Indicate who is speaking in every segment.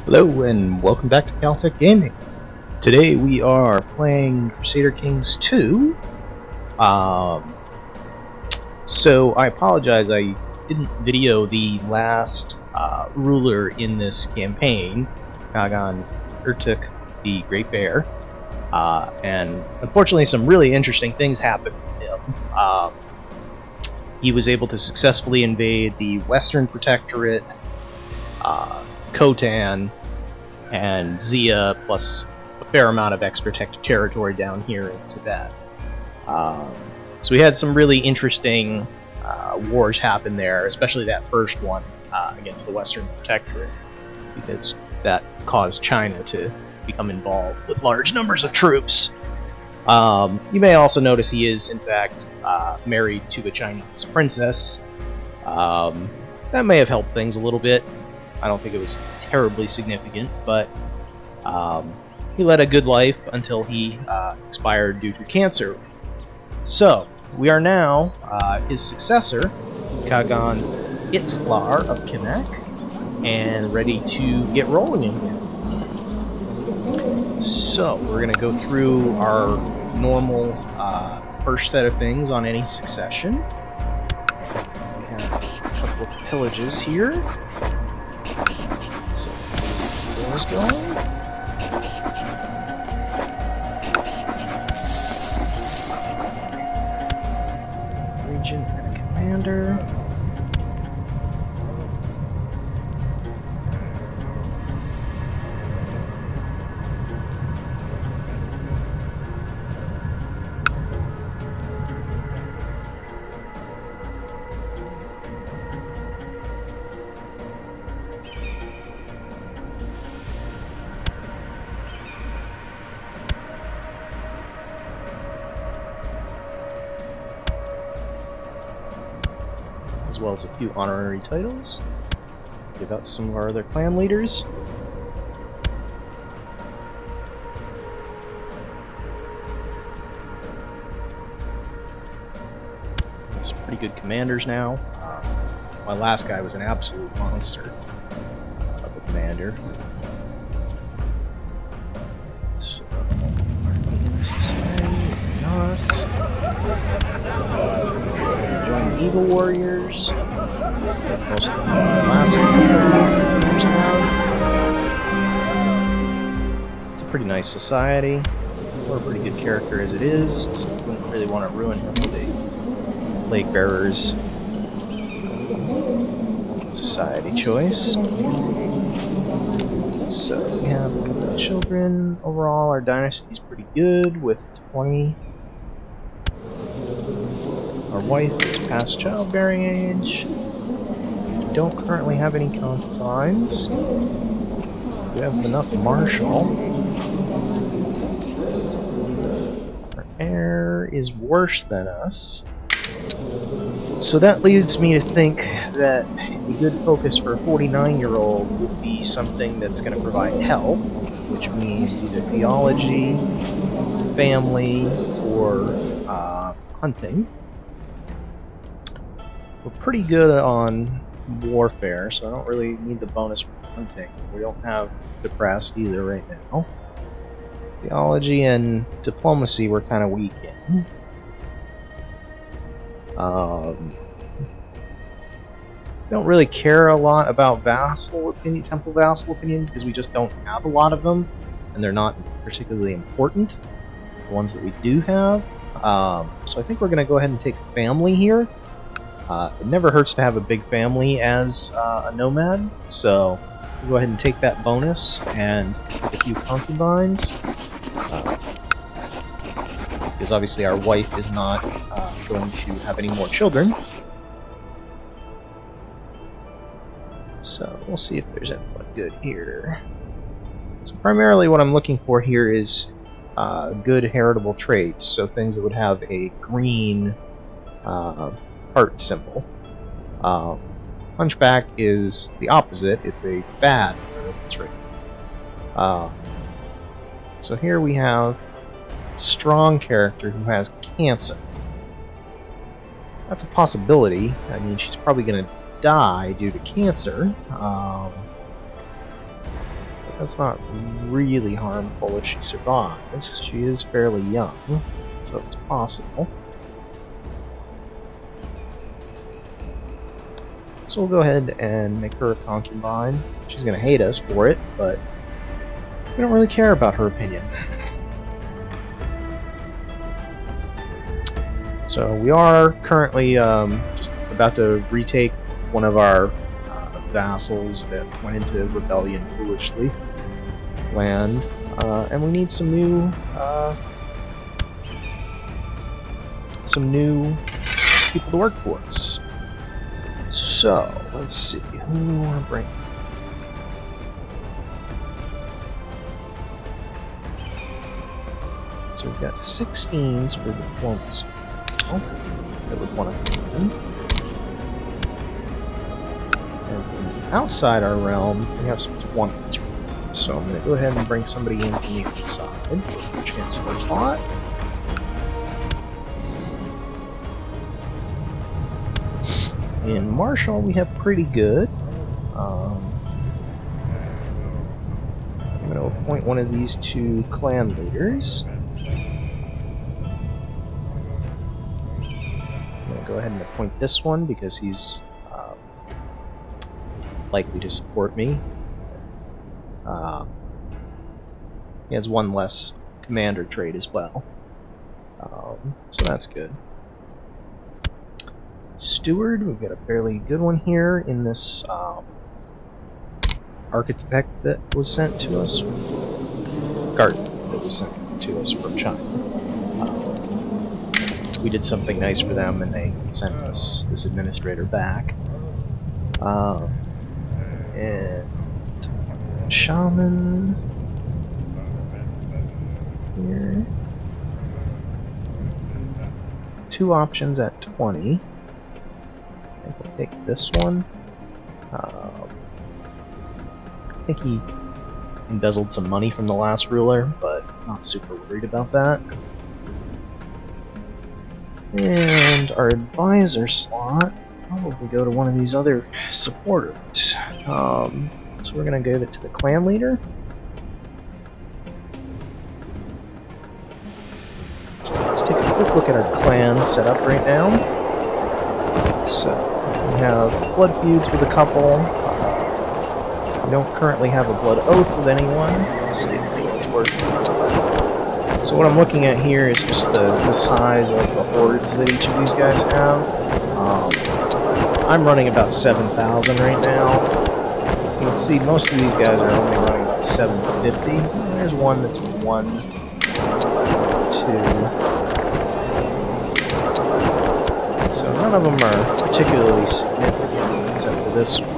Speaker 1: Hello and welcome back to Caltech Gaming. Today we are playing Crusader Kings 2. So I apologize, I didn't video the last ruler in this campaign, Khagan Itlar, the Great Bear, and unfortunately some really interesting things happened with him. He was able to successfully invade the Western Protectorate, Khotan, and Zia, plus a fair amount of ex-protected territory down here in Tibet. So we had some really interesting wars happen there, especially that first one against the Western Protectorate, because that caused China to become involved with large numbers of troops. You may also notice he is, in fact, married to a Chinese princess. That may have helped things a little bit. I don't think it was terribly significant, but he led a good life until he expired due to cancer. So, we are now his successor, Khagan Itlar of Kimak, and ready to get rolling again. So, we're going to go through our normal first set of things on any succession. We have a couple of pillages here. Going. Regent and a commander. As well as a few honorary titles. Give out to some of our other clan leaders. Some pretty good commanders now. My last guy was an absolute monster of a commander. So, in society, not. Join the Eagle Warriors. Most of the last warriors have. It's a pretty nice society. We're a pretty good character as it is, so we wouldn't really want to ruin him with a Plague Bearer's society choice. So we have a couple of children. Overall, our dynasty is pretty good with 20. Our wife is past childbearing age. We don't currently have any concubines. We have enough martial. Our heir is worse than us. So that leads me to think that a good focus for a 49-year-old would be something that's going to provide help, which means either theology, family, or hunting. We're pretty good on warfare, so I don't really need the bonus for hunting. We don't have depressed either right now. Theology and diplomacy we're kind of weak in. Don't really care a lot about vassal opinion, temple vassal opinion, because we just don't have a lot of them, and they're not particularly important. The ones that we do have. So I think we're going to go ahead and take family here. It never hurts to have a big family as a nomad, so we'll go ahead and take that bonus and take a few concubines. Because obviously our wife is not going to have any more children. So we'll see if there's anyone good here. So primarily what I'm looking for here is good heritable traits, so things that would have a green heart symbol. Hunchback is the opposite, it's a bad heritable trait. So here we have a strong character who has cancer. That's a possibility. I mean, she's probably going to die due to cancer. that's not really harmful if she survives. She is fairly young, so it's possible. So we'll go ahead and make her a concubine. She's going to hate us for it, but we don't really care about her opinion. So we are currently just about to retake one of our vassals that went into rebellion foolishly. Land, and we need some new people to work for us. So let's see who do we want to bring. So we've got 16s for diplomacy. Oh, that was one of them. And from outside our realm, we have some 20s. So I'm going to go ahead and bring somebody in from the inside for Chancellor's Lot. In Marshall, we have pretty good. I'm going to appoint one of these two clan leaders. I'm going to go ahead and appoint this one because he's likely to support me. He has one less commander trait as well, so that's good. Steward, we've got a fairly good one here in this architect that was sent to us, garden that was sent to us from China. We did something nice for them and they sent us this administrator back. And shaman here. 2 options at 20. I think we'll take this one. I think he embezzled some money from the last ruler, but not super worried about that. And our advisor slot, probably go to one of these other supporters. So we're going to give it to the clan leader. Let's take a quick look at our clan setup right now. So we have blood feuds with a couple. We don't currently have a blood oath with anyone. Let's see if it's working. So what I'm looking at here is just the size of the hordes that each of these guys have. I'm running about 7,000 right now. You can see most of these guys are only running about 750. There's one that's 1, 2. So none of them are particularly significant, except for this one.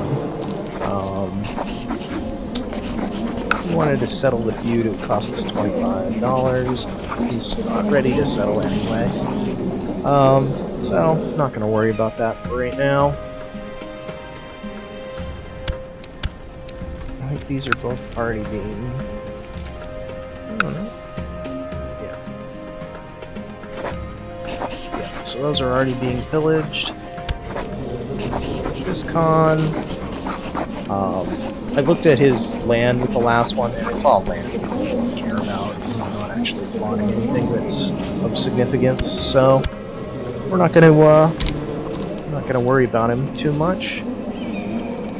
Speaker 1: We wanted to settle the feud. It would cost us $25. He's not ready to settle anyway. So not going to worry about that for right now. I think these are both already being... I don't know. Yeah, so those are already being pillaged. This Khan... I looked at his land with the last one, and it's all land that we don't care about. He's not actually plotting anything that's of significance, so we're not going to worry about him too much.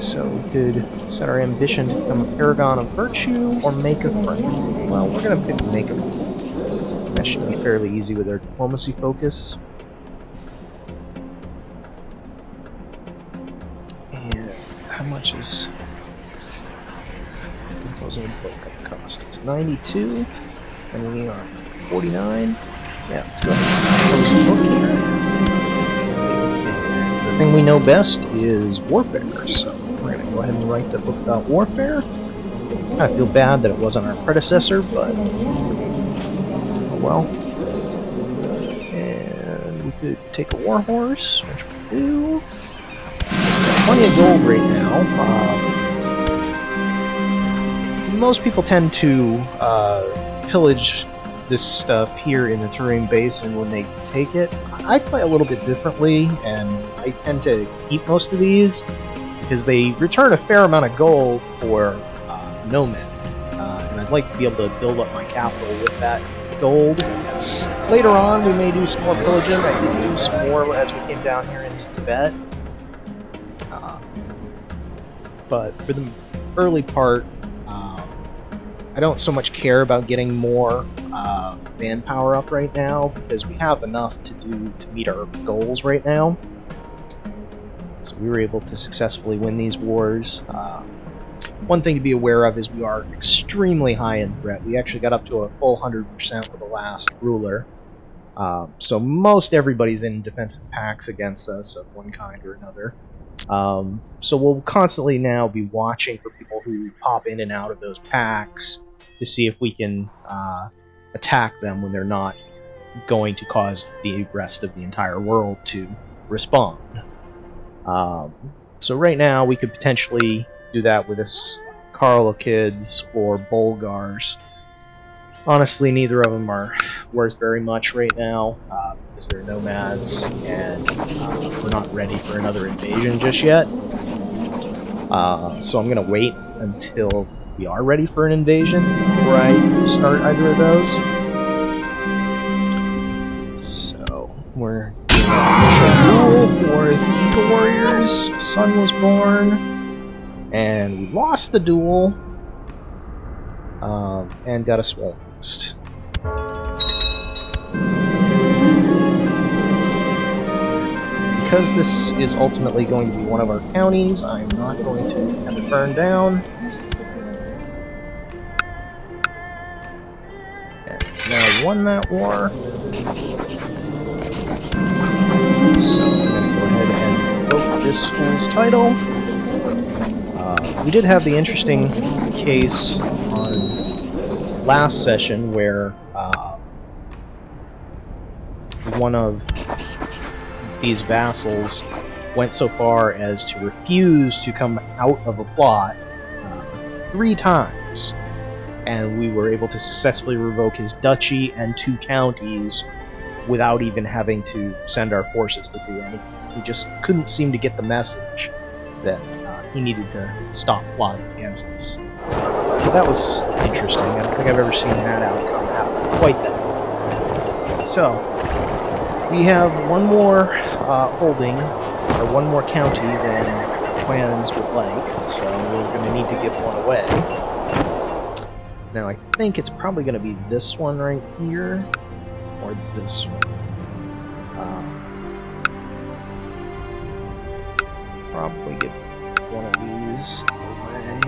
Speaker 1: So we could set our ambition to become a paragon of virtue or make a friend. Well, we're going to pick make a friend. That should be fairly easy with our diplomacy focus. And how much is composing a book going to cost us? 92, and we are 49. Yeah, let's go ahead and compose a book here. And the thing we know best is warfare, so we're going to go ahead and write the book about warfare. I feel bad that it wasn't our predecessor, but oh well. And we could take a war horse, which we do. Plenty of gold right now. Most people tend to pillage this stuff here in the Turin Basin when they take it. I play a little bit differently, and I tend to keep most of these because they return a fair amount of gold for nomad. and I'd like to be able to build up my capital with that gold. Later on, we may do some more pillaging. I did do some more as we came down here into Tibet. But for the early part, I don't so much care about getting more manpower up right now, because we have enough to meet our goals right now. So we were able to successfully win these wars. One thing to be aware of is we are extremely high in threat. We actually got up to a full 100% with the last ruler. So most everybody's in defensive pacts against us of one kind or another. So we'll constantly now be watching for people who pop in and out of those packs to see if we can attack them when they're not going to cause the rest of the entire world to respond. So right now we could potentially do that with this Karlukids or Bulgars. Honestly, neither of them are worth very much right now, because they're nomads, and we're not ready for another invasion just yet. So I'm going to wait until we are ready for an invasion before I start either of those. So, we're doing a duel for the warriors. Son was born, and we lost the duel, and got a swole list. Because this is ultimately going to be one of our counties, I'm not going to have it burned down. And now I won that war. So I'm going to go ahead and invoke this fool's title. We did have the interesting case on last session where one of these vassals went so far as to refuse to come out of a plot 3 times, and we were able to successfully revoke his duchy and 2 counties without even having to send our forces to do anything. He just couldn't seem to get the message that he needed to stop plotting against us. So that was interesting. I don't think I've ever seen that outcome happen quite that way. So we have one more holding, or one more county than clans would like, so we're going to need to give one away. Now I think it's probably going to be this one right here, or this one. Probably give one of these away.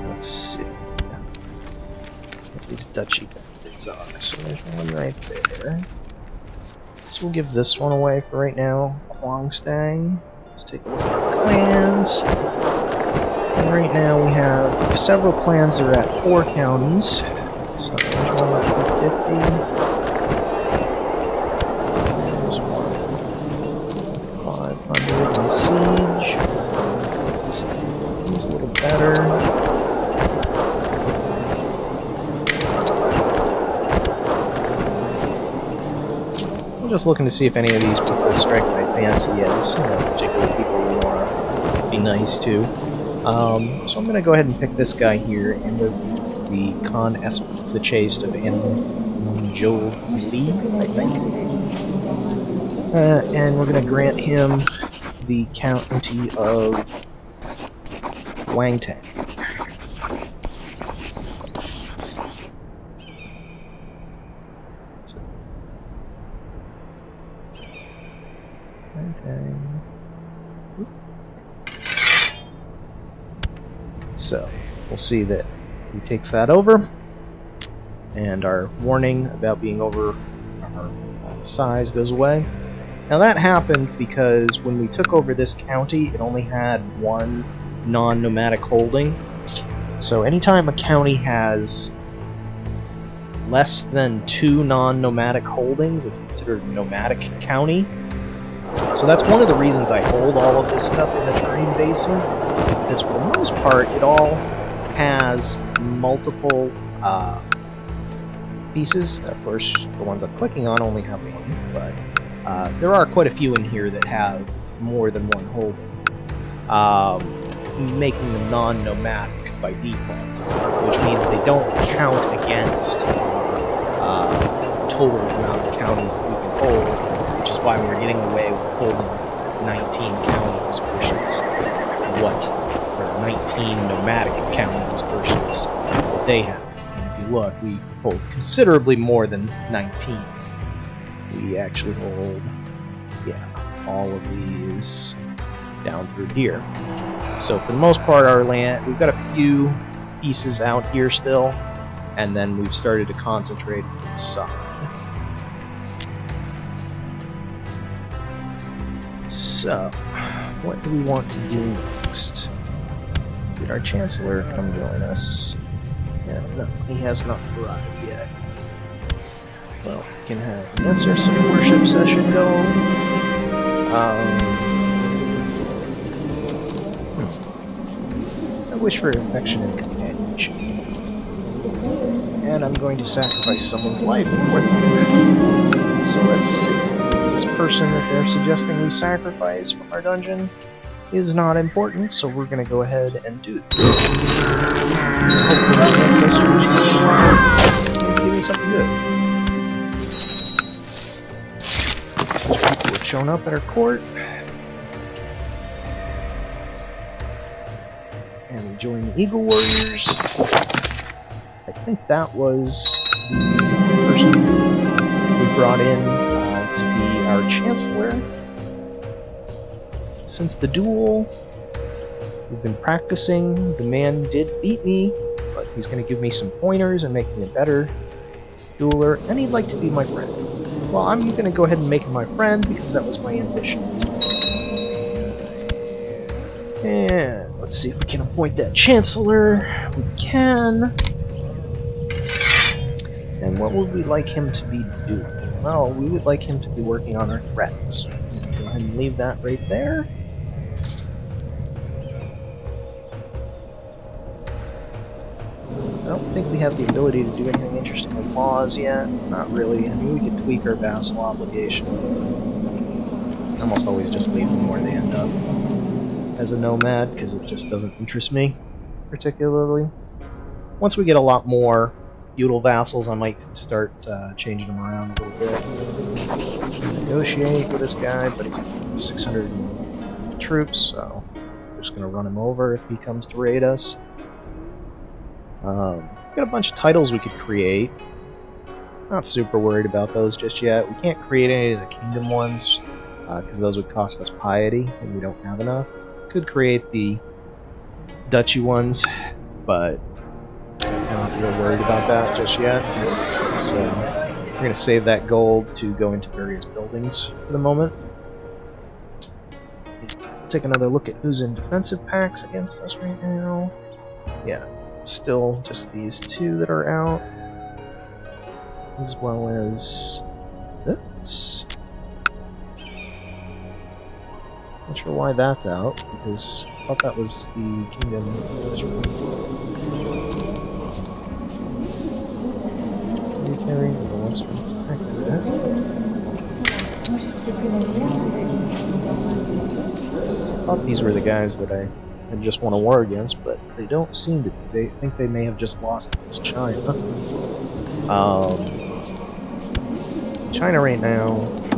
Speaker 1: Let's see what these duchy boundaries are. So there's one right there. So we'll give this one away for right now, Kwangstang. Let's take a look at our clans. And right now we have several clans that are at 4 counties. So there's one at 250. There's one 500 in siege. He's a little better. I'm just looking to see if any of these people strike my fancy as, particularly people we want to be nice to. So I'm going to go ahead and pick this guy here, and the Khan the Chaste of Anjoli, I think. And we're going to grant him the county of Wangtang. So we'll see that he takes that over, and our warning about being over our size goes away. Now that happened because when we took over this county, it only had 1 non-nomadic holding. So anytime a county has less than 2 non-nomadic holdings, it's considered a nomadic county. So that's one of the reasons I hold all of this stuff in the terrain basin, because for the most part it all has multiple pieces. Of course, the ones I'm clicking on only have 1, but there are quite a few in here that have more than 1 holding, making them non-nomadic. by default, which means they don't count against total amount of counties that we can hold, which is why we're getting away with holding 19 counties versus or 19 nomadic counties versus what they have. And if you look, we hold considerably more than 19. We actually hold, all of these down through here. So for the most part, our land, we've got a few pieces out here still, and then we've started to concentrate on the side. So, what do we want to do next? Did our Chancellor come join us? Yeah, no, he has not arrived yet. Well, we can have an answer some worship session going. I wish for affection and companionship. And I'm going to sacrifice someone's life for them. So let's see. This person that they're suggesting we sacrifice from our dungeon is not important, so we're going to go ahead and do it. Hopefully my ancestors will give me something good. People have shown up at our court. And we join the Eagle Warriors. I think that was the person we brought in to be our Chancellor. Since the duel, we've been practicing. The man did beat me, but he's going to give me some pointers and make me a better dueler, and he'd like to be my friend. Well, I'm going to go ahead and make him my friend because that was my ambition. And let's see if we can appoint that Chancellor. We can. And what would we like him to be doing? Well, we would like him to be working on our threats. Go ahead and leave that right there. I don't think we have the ability to do anything interesting with laws yet. Not really. I mean, we could tweak our vassal obligation. I almost always just leave them where they end up as a nomad, because it just doesn't interest me particularly. Once we get a lot more feudal vassals, I might start changing them around a little bit. Negotiate with this guy, but he's got 600 troops, so we're just going to run him over if he comes to raid us. Got a bunch of titles we could create. Not super worried about those just yet. We can't create any of the kingdom ones, because those would cost us piety, and we don't have enough. Could create the duchy ones, but I'm not real worried about that just yet. So we're going to save that gold to go into various buildings for the moment. Take another look at who's in defensive packs against us right now. Yeah, still just these two that are out, as well as this. Not sure why that's out, because I thought that was the kingdom. Carrying the western pack there. I thought these were the guys that I just won a war against, but they don't seem to be. They think they may have just lost against China. China right now,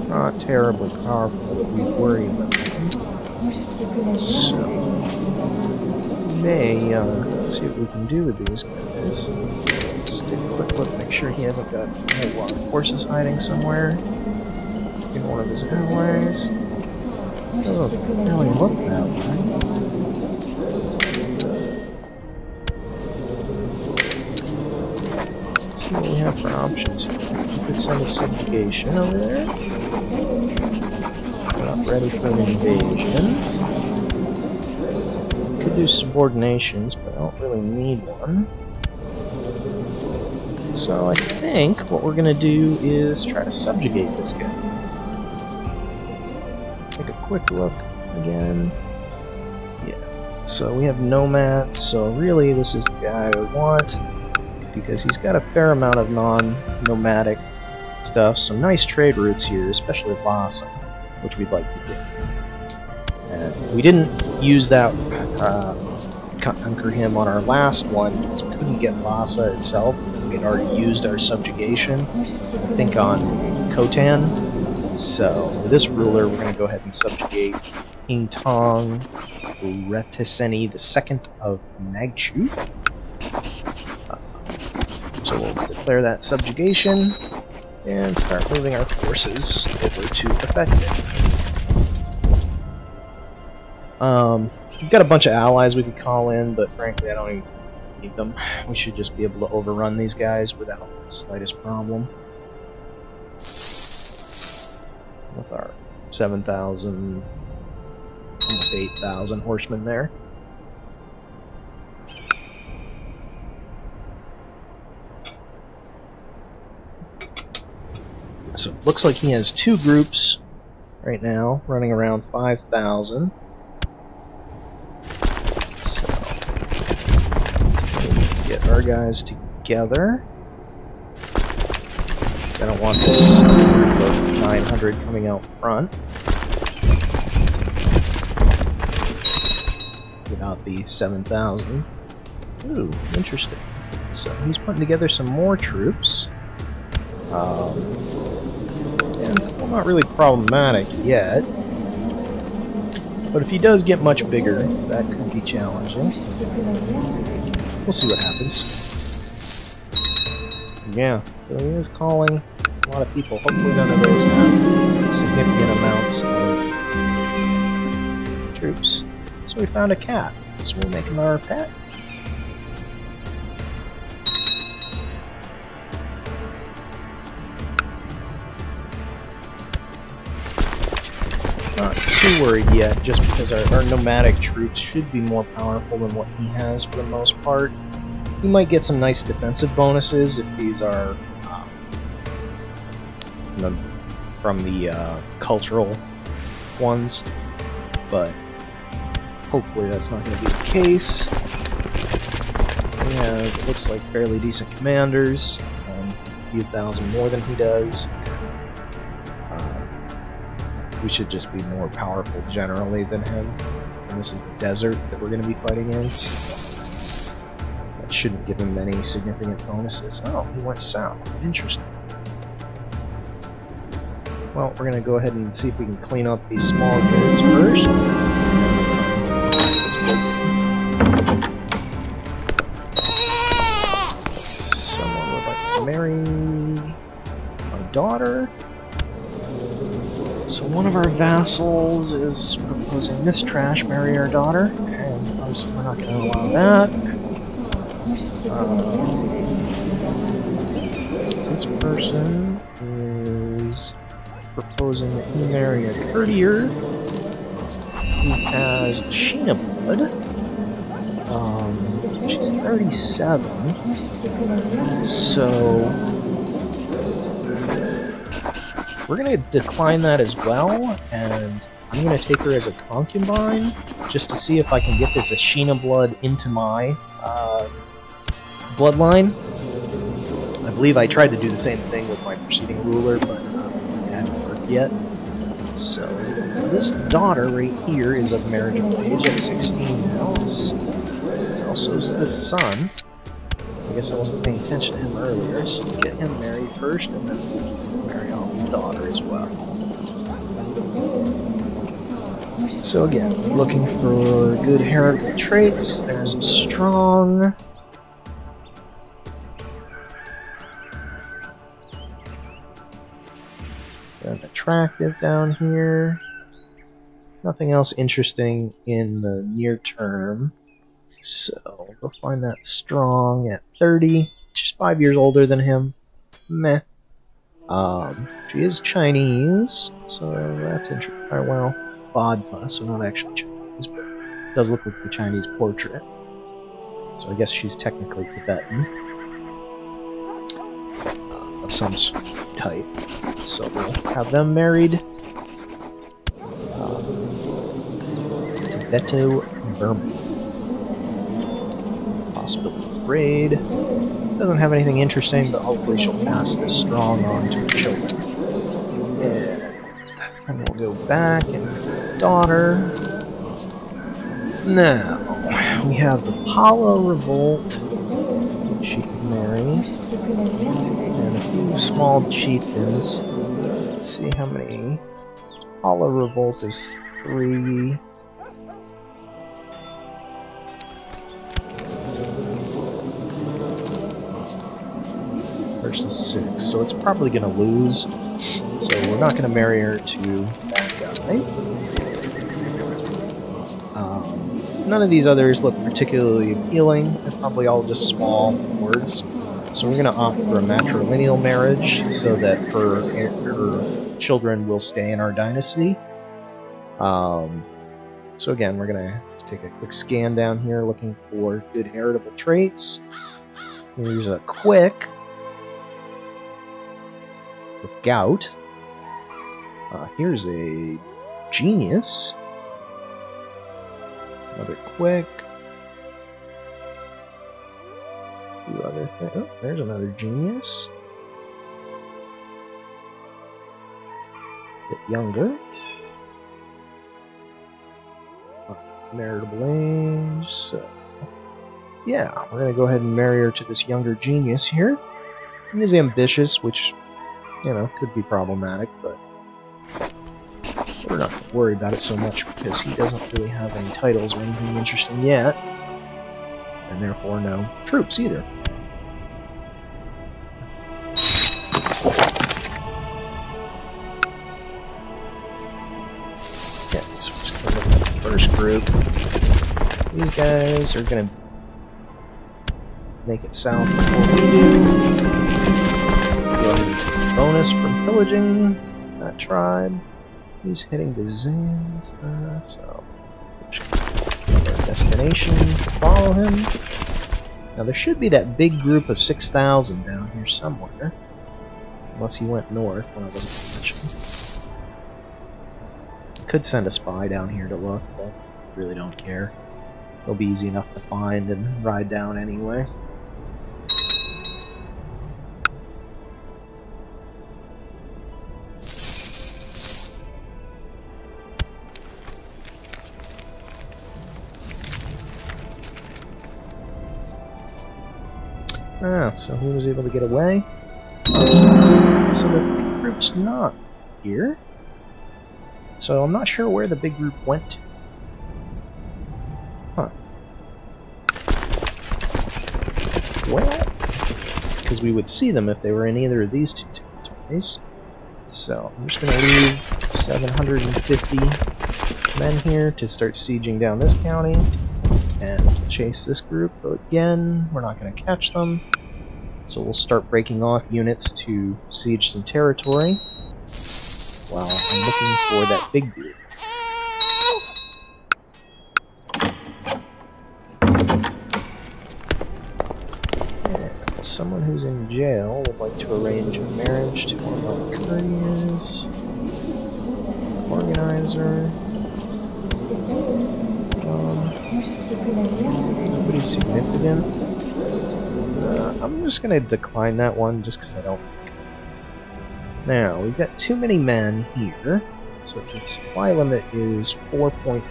Speaker 1: not terribly powerful that we worry about them. So, we may see what we can do with these guys. Just take a quick look, make sure he hasn't got a whole lot of forces hiding somewhere in one of his allies. Doesn't really look that way. Let's see what we have for options here. We could send a subjugation over there. We're not ready for an invasion. We could do subordinations, but I don't really need one. So I think what we're going to do is try to subjugate this guy. Take a quick look again. Yeah, so we have nomads, so really this is the guy I want, because he's got a fair amount of non-nomadic stuff, some nice trade routes here, especially Lhasa, which we'd like to get. And we didn't use that conquer him on our last one, because we couldn't get Lhasa itself. We had already used our subjugation, I think on Khotan. So, with this ruler, we're going to go ahead and subjugate King Tong Retiseni II of Nagchu. So we'll declare that subjugation and start moving our forces over to affect it. We've got a bunch of allies we could call in, but frankly I don't even need them. We should just be able to overrun these guys without the slightest problem. With our 7,000, almost 8,000 horsemen there. So it looks like he has two groups right now, running around 5,000. So we need to get our guys together. I don't want this group of 900 coming out front without the 7,000. Ooh, interesting. So he's putting together some more troops. And still not really problematic yet. But if he does get much bigger, that could be challenging. We'll see what happens. Yeah, so he is calling a lot of people. Hopefully none of those have significant amounts of troops. So we found a cat, so we'll make him our pet. Not too worried yet, just because our nomadic troops should be more powerful than what he has for the most part. He might get some nice defensive bonuses if these are from the cultural ones, but hopefully that's not going to be the case. We have, it looks like, fairly decent commanders, a few thousand more than he does. We should just be more powerful generally than him. And this is the desert that we're going to be fighting against. That shouldn't give him any significant bonuses. Oh, he went south. Interesting. Well, we're going to go ahead and see if we can clean up these small units first. Someone would like to marry our daughter. So one of our vassals is proposing this trash marry our daughter, and obviously we're not going to allow that. This person is proposing that he marry a courtier who has Sheena blood. She's 37, so we're going to decline that as well, and I'm going to take her as a concubine, just to see if I can get this Ashina blood into my bloodline. I believe I tried to do the same thing with my preceding ruler, but it hadn't worked yet. So this daughter right here is of marriageable age at 16 now. Also is this son. I guess I wasn't paying attention to him earlier, so let's get him married first, and then we'll marry off the daughter as well. So again, looking for good heritable traits. There's a strong. An attractive down here. Nothing else interesting in the near term. So we'll find that strong at 30. She's 5 years older than him. Meh. She is Chinese, so that's interesting. Well, Bodpa, so not actually Chinese, but it does look like the Chinese portrait. So I guess she's technically Tibetan. Of some type. So we'll have them married. Tibeto-Burman. Possibility of raid. Doesn't have anything interesting, but hopefully she'll pass this strong on to her children. And we'll go back and daughter. Now, we have the Pala Revolt, she can marry, and a few small chieftains. Let's see how many. Pala Revolt is 3. Versus 6, so it's probably going to lose. So we're not going to marry her to that guy. None of these others look particularly appealing. They're probably all just small words. So we're going to opt for a matrilineal marriage so that her children will stay in our dynasty. So again, we're going to take a quick scan down here looking for good heritable traits. Here's a quick gout. Here's a genius. Another quick. Two other things. Oh, there's another genius. A bit younger. Meritable age. So, yeah, we're gonna go ahead and marry her to this younger genius here. He is ambitious, which, you know, could be problematic, but we're not going to worry about it so much because he doesn't really have any titles or anything interesting yet, and therefore no troops either. Okay, so we're just going to look at the first group. These guys are going to make it south before we do. Go ahead and take a bonus from pillaging that tribe. He's heading to Zan's, so our destination to follow him. Now there should be that big group of 6,000 down here somewhere, unless he went north when I wasn't watching. I could send a spy down here to look, but I really don't care. It'll be easy enough to find and ride down anyway. Ah, so he was able to get away. So the big group's not here. So I'm not sure where the big group went to. Huh. Well, because we would see them if they were in either of these two territories. So I'm just going to leave 750 men here to start sieging down this county and chase this group. But again, we're not going to catch them. So we'll start breaking off units to siege some territory while I'm looking for that big group. And someone who's in jail would like to arrange a marriage to one of my couriers. Organizer. Nobody significant. I'm just going to decline that one just because I don't think. Now, we've got too many men here, so the supply limit is 4.3.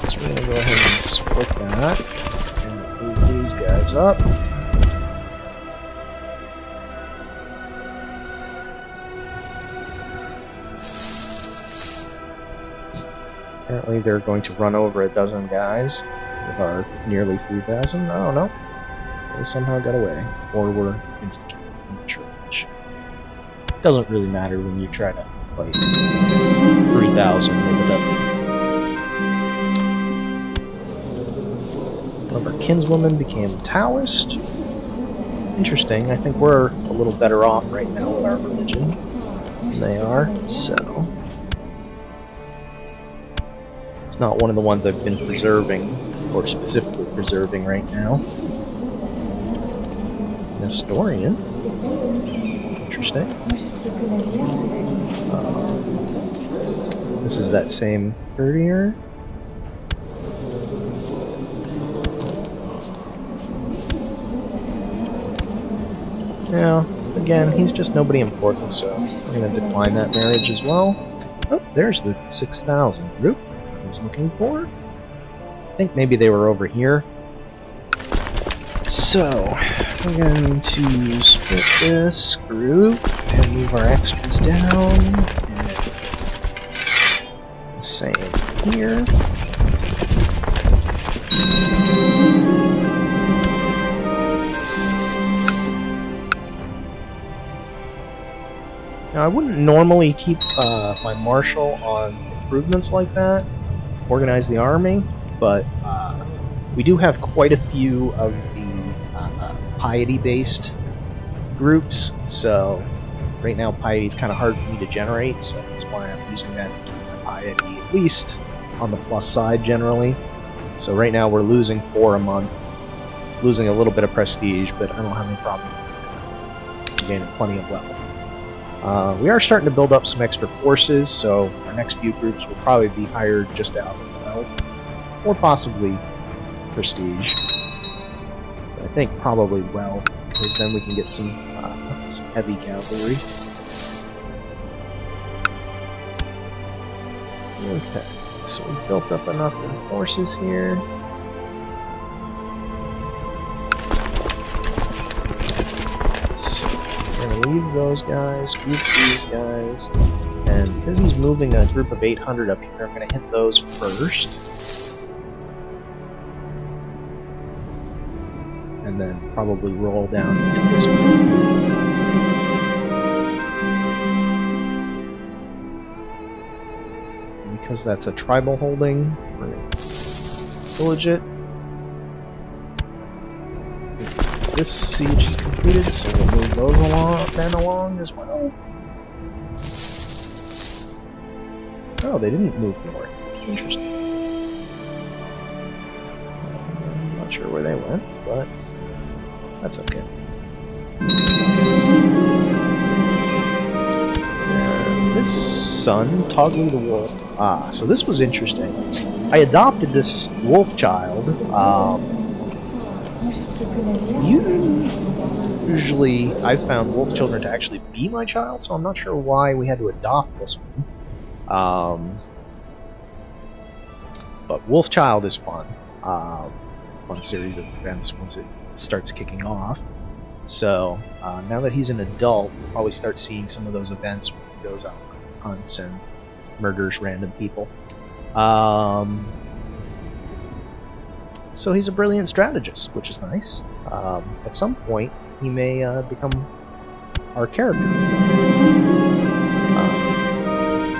Speaker 1: So we're going to go ahead and split that and move these guys up. Apparently they're going to run over a dozen guys with our nearly 3,000. I don't know. They somehow got away. Or were instigated. I'm not sure which. It doesn't really matter when you try to fight 3,000 with a dozen. One of our kinswomen became Taoist. Interesting. I think we're a little better off right now with our religion than they are, so... It's not one of the ones I've been preserving, or specifically preserving right now. Historian. Interesting. This is that same courier. Now, again, he's just nobody important, so I'm going to decline that marriage as well. Oh, there's the 6,000 group I was looking for. think maybe they were over here. So, we're going to split this group and move our extras down. And the same here. Now, I wouldn't normally keep my marshal on improvements like that, organize the army, but we do have quite a few of the piety-based groups, so right now piety is kind of hard for me to generate, so that's why I'm using that to keep my piety at least on the plus side generally. So right now we're losing 4 a month, losing a little bit of prestige, but I don't have any problem with that. Gaining plenty of wealth. We are starting to build up some extra forces, so our next few groups will probably be hired just out of wealth, or possibly prestige. But I think probably wealth, because then we can get some heavy cavalry. Okay, so we built up enough forces here. Leave those guys, group these guys, and because he's moving a group of 800 up here, I'm going to hit those first. And then probably roll down into this group. And because that's a tribal holding, we're going to pillage it. This siege is completed, so we'll move those along as well. Oh, they didn't move north. Interesting. I'm not sure where they went, but that's okay. And this son, Togly the Wolf. Ah, so this was interesting. I adopted this wolf child. Usually, I've found wolf children to actually be my child, so I'm not sure why we had to adopt this one. But wolf child is fun. Fun series of events once it starts kicking off. So, now that he's an adult, we'll probably start seeing some of those events when he goes out on hunts and murders random people. So he's a brilliant strategist, which is nice. At some point, he may become our character.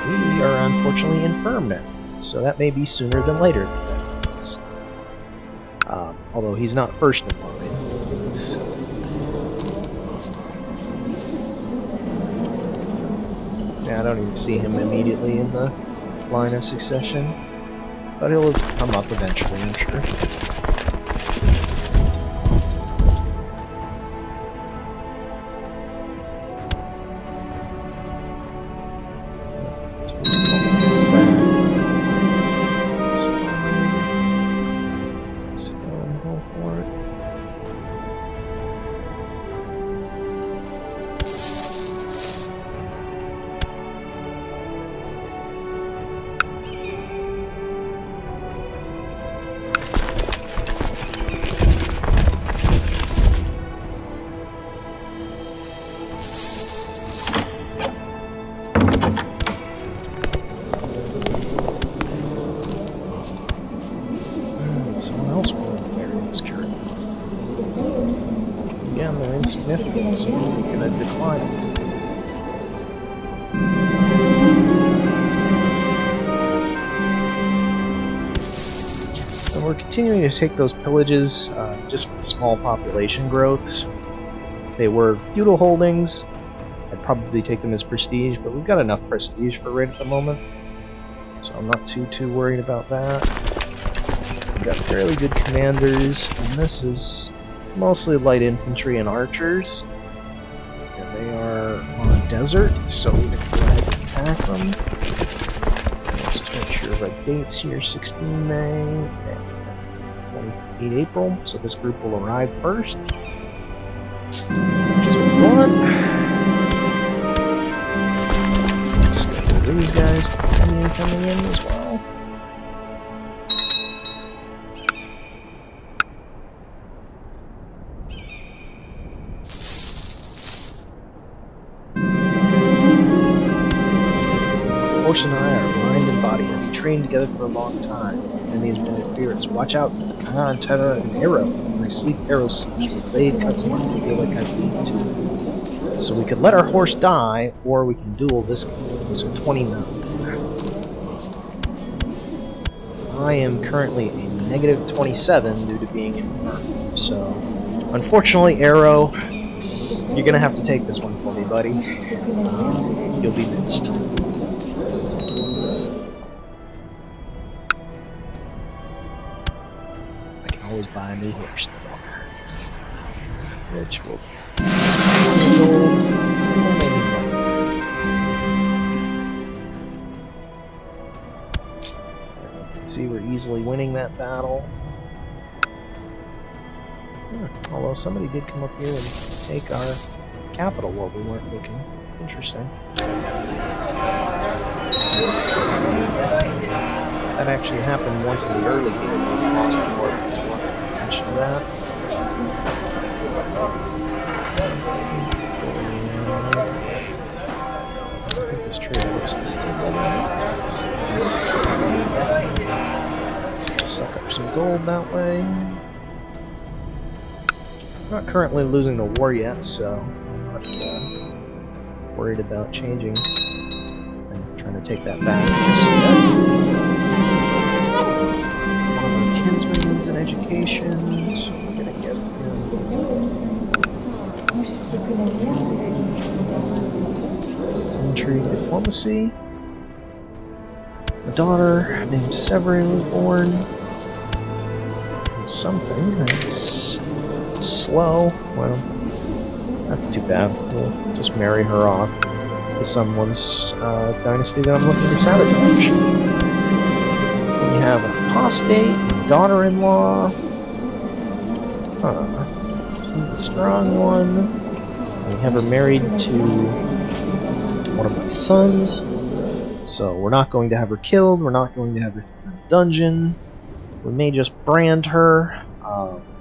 Speaker 1: We are unfortunately infirm now, so that may be sooner than later. Although he's not first in line. So. Yeah, I don't even see him immediately in the line of succession, but he'll come up eventually, I'm sure. Insignificant, so we're going to decline it. And we're continuing to take those pillages just with small population growths. They were feudal holdings. I'd probably take them as prestige, but we've got enough prestige for right at the moment, so I'm not too worried about that. We've got fairly good commanders, and this is mostly light infantry and archers. And they are on a desert, so we can go ahead and attack them. Let's just make sure of our dates here, 16 May and 28 April, so this group will arrive first. Which is what we want. Schedule these guys to continue coming in as well. horse and I are mind and body, and we trained together for a long time. Enemies been interference. Watch out, it's Khagan Itlar and Arrow. When I sleep, Arrow sleeps. When blade cuts him, I feel like I bleed too. So we could let our horse die, or we can duel this guy. So 20 now. I am currently a negative 27 due to being infirm. So, unfortunately, Arrow, you're gonna have to take this one for me, buddy. You'll be missed. I can always buy a new horse, though. Which will see, we're easily winning that battle. Although somebody did come up here and take our capital while we weren't looking. Interesting. That actually happened once in the early game. We lost the war because we weren't paying attention to that. I think this trade post is still going. So we'll suck up some gold that way. Not currently losing the war yet, so I'm not worried about changing and trying to take that back. One of my kinsmen needs an education, so we're gonna get him intrigue diplomacy. A daughter named Severin was born. Something that's slow. Well, that's too bad. We'll just marry her off to someone's dynasty that I'm looking to sabotage. We have an apostate, daughter-in-law. She's a strong one. We have her married to one of my sons. So we're not going to have her killed. We're not going to have her in the dungeon. We may just brand her.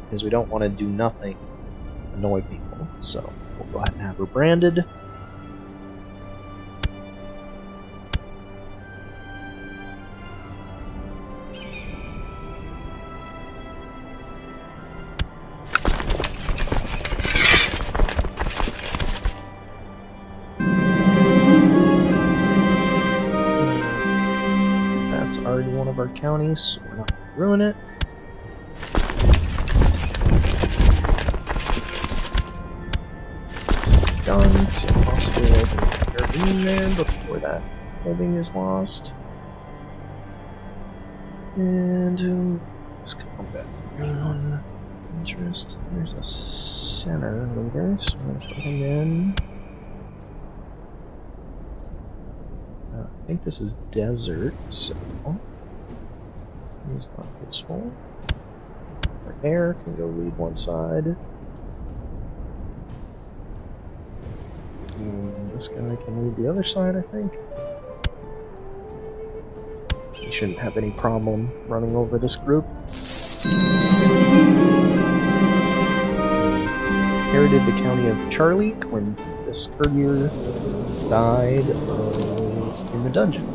Speaker 1: Because we don't want to do nothing annoy people, so we'll go ahead and have her branded. That's already one of our counties, so we're not going to ruin it. Done, so possibly I can intervene there before that holding is lost. And let's combat on interest. There's a center leader, so I'm gonna put him in. I think this is desert, so he's not useful. Our air can go lead one side. This guy can lead the other side, I think. He shouldn't have any problem running over this group. Inherited the county of Charlique when this courtier died in the dungeon.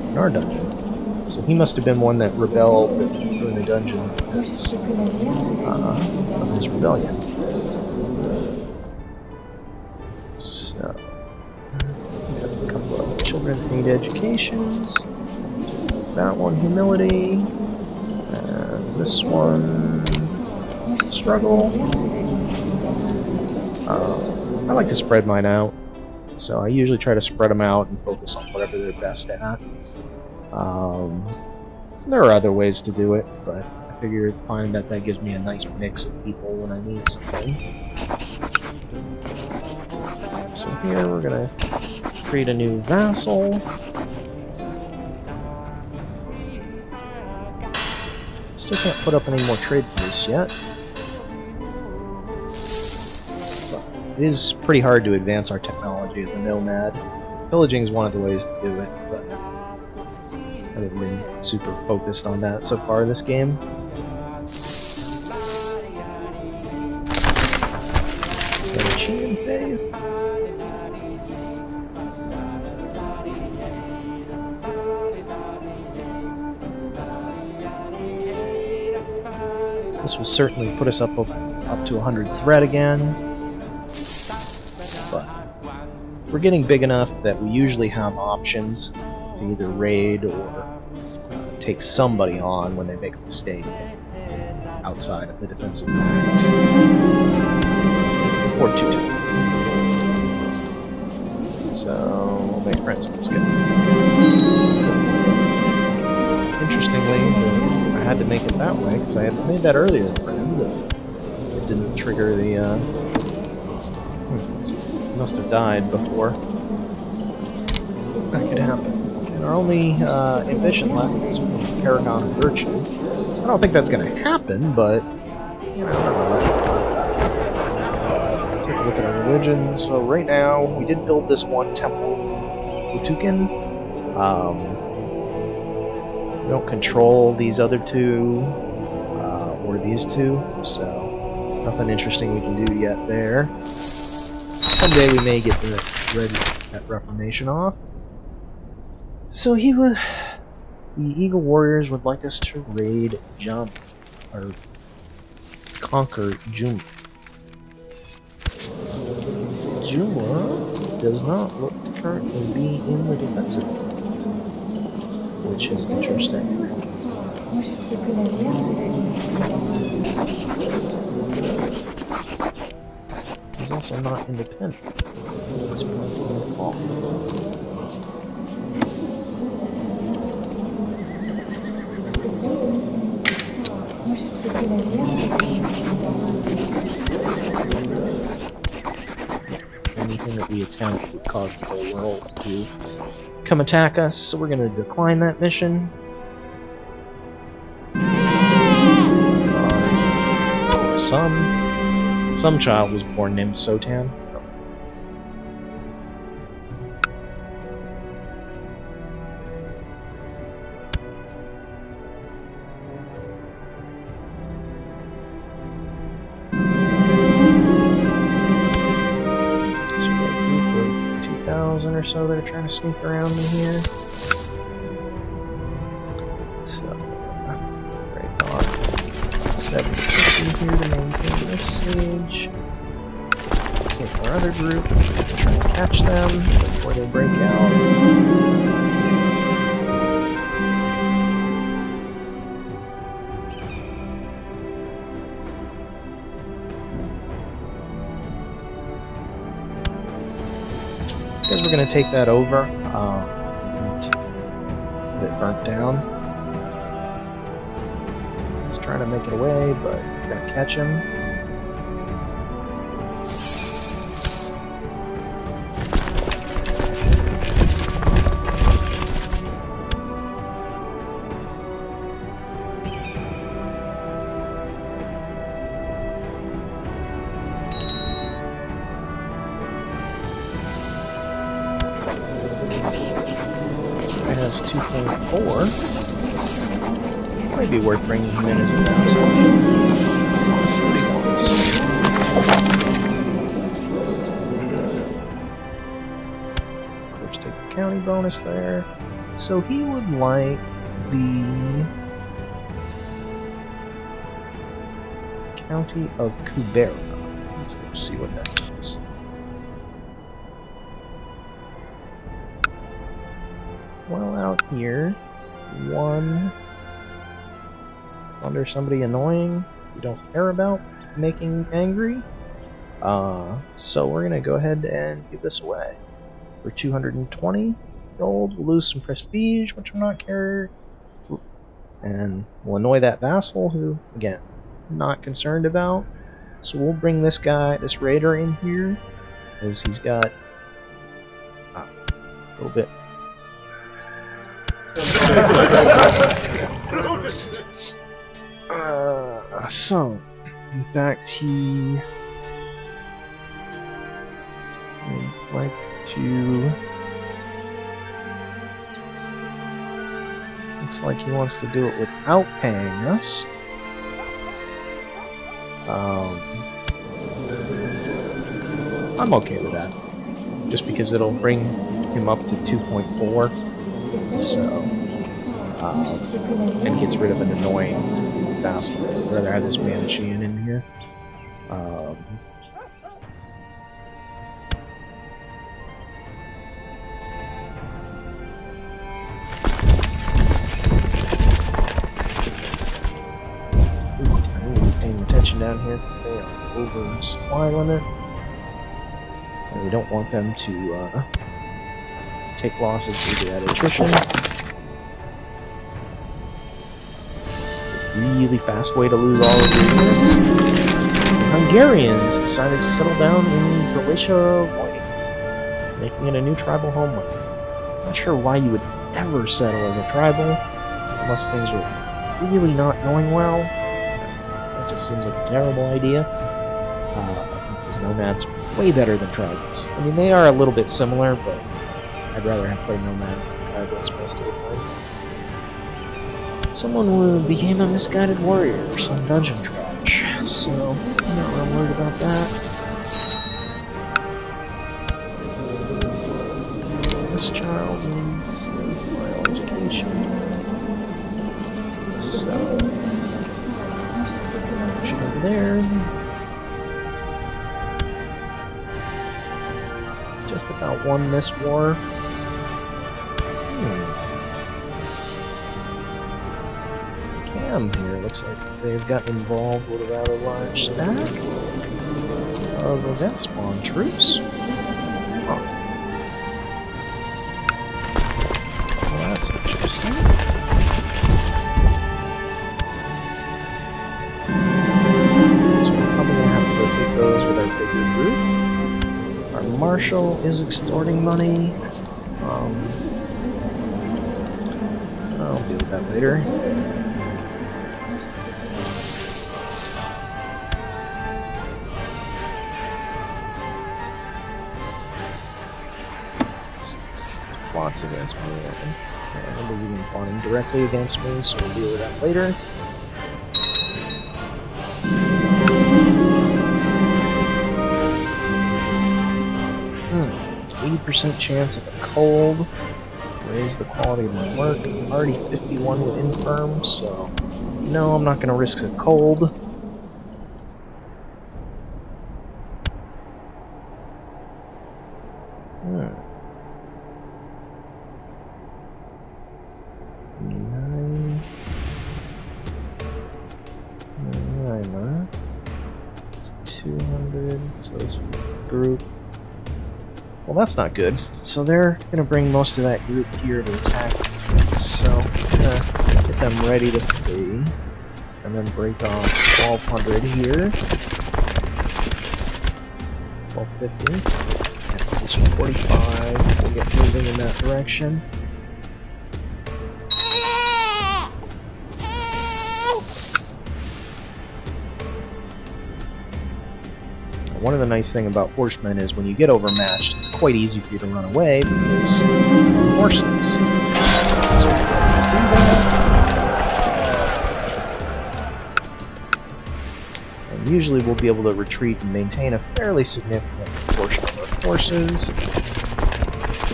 Speaker 1: In our dungeon. So he must have been one that rebelled in the dungeon because of his rebellion. A couple of children need educations. That one humility. And this one struggle. I like to spread mine out. So I usually try to spread them out and focus on whatever they're best at. There are other ways to do it, but I figure find that gives me a nice mix of people when I need something. So here we're gonna create a new vassal. Still can't put up any more trade posts yet. But it is pretty hard to advance our technology as a nomad. Pillaging is one of the ways to do it, but I haven't been super focused on that so far this game. This will certainly put us up to 100 threat again. But we're getting big enough that we usually have options to either raid or take somebody on when they make a mistake outside of the defensive lines. Or 2-2. So, we'll make friends with this guy. Interestingly, I had to make it that way, because I had made that earlier, friend. It didn't trigger the, must have died before. That could happen. And our only ambition left is Khagan Itlar. I don't think that's going to happen, but, you know, I don't know. Take a look at our religion. So right now, we did build this one temple, Utukin. We don't control these other two, or these two, so nothing interesting we can do yet there. Someday we may get that Reformation off. So the Eagle Warriors would like us to raid Jump, or conquer Jump. Juma does not look to currently be in the defensive phase, which is interesting. He's also not independent. He's anything that we attempt would cause the whole world to come attack us, so we're going to decline that mission. Some child was born named Sotan. Or so that are trying to sneak around me here. So, right on 750 here to maintain this siege. Take our other group, try to catch them before they break out. Because we're going to take that over and get it burnt down. He's trying to make it away, but we're going to catch him. Has 2.4. Might be worth bringing him in as a vassal. Let's see what he wants. Of course, take the county bonus there. So he would like the county of Kubera. Let's go see what that is. Well, out here, one under somebody annoying we don't care about making angry. So we're gonna go ahead and give this away for 220 gold. We'll lose some prestige, which will not care, and we'll annoy that vassal, who again not concerned about. So we'll bring this guy, this raider, in here, as he's got a little bit. So, in fact, he would like to. Looks like he wants to do it without paying us. I'm okay with that, just because it'll bring him up to 2.4. So, and gets rid of an annoying vassal. I'd rather have this Manichean in here. Paying attention down here because they are over supply limit. And we don't want them to take losses due to that attrition. It's a really fast way to lose all of your units. The Hungarians decided to settle down in Croatia, making it a new tribal homeland. Not sure why you would ever settle as a tribal, unless things were really not going well. That just seems like a terrible idea. Because nomads are way better than tribals. I mean, they are a little bit similar, but I'd rather have played nomads than tribals most of the time. Someone became a misguided warrior or some dungeon trash, so I'm not real worried about that. This child needs my education. So, should go there. Just about won this war. Cam here looks like they've gotten involved with a rather large stack of event spawn troops. Oh. Well, that's interesting. So we're probably gonna have to rotate those with our bigger group. Our marshal is extorting money. I'll deal with that later. Plots against me, and is even plotting directly against me, so we'll deal with that later. 80% chance of a cold. Raise the quality of my work. I'm already 51 with infirm, so no, I'm not going to risk a cold. Group. Well, that's not good. So they're going to bring most of that group here to attack these guys. So I'm going to get them ready to flee, and then break off 1200 here. 1250. And this 45. We'll get moving in that direction. One of the nice things about horsemen is when you get overmatched, it's quite easy for you to run away because it's on horses. So and usually we'll be able to retreat and maintain a fairly significant portion of our forces.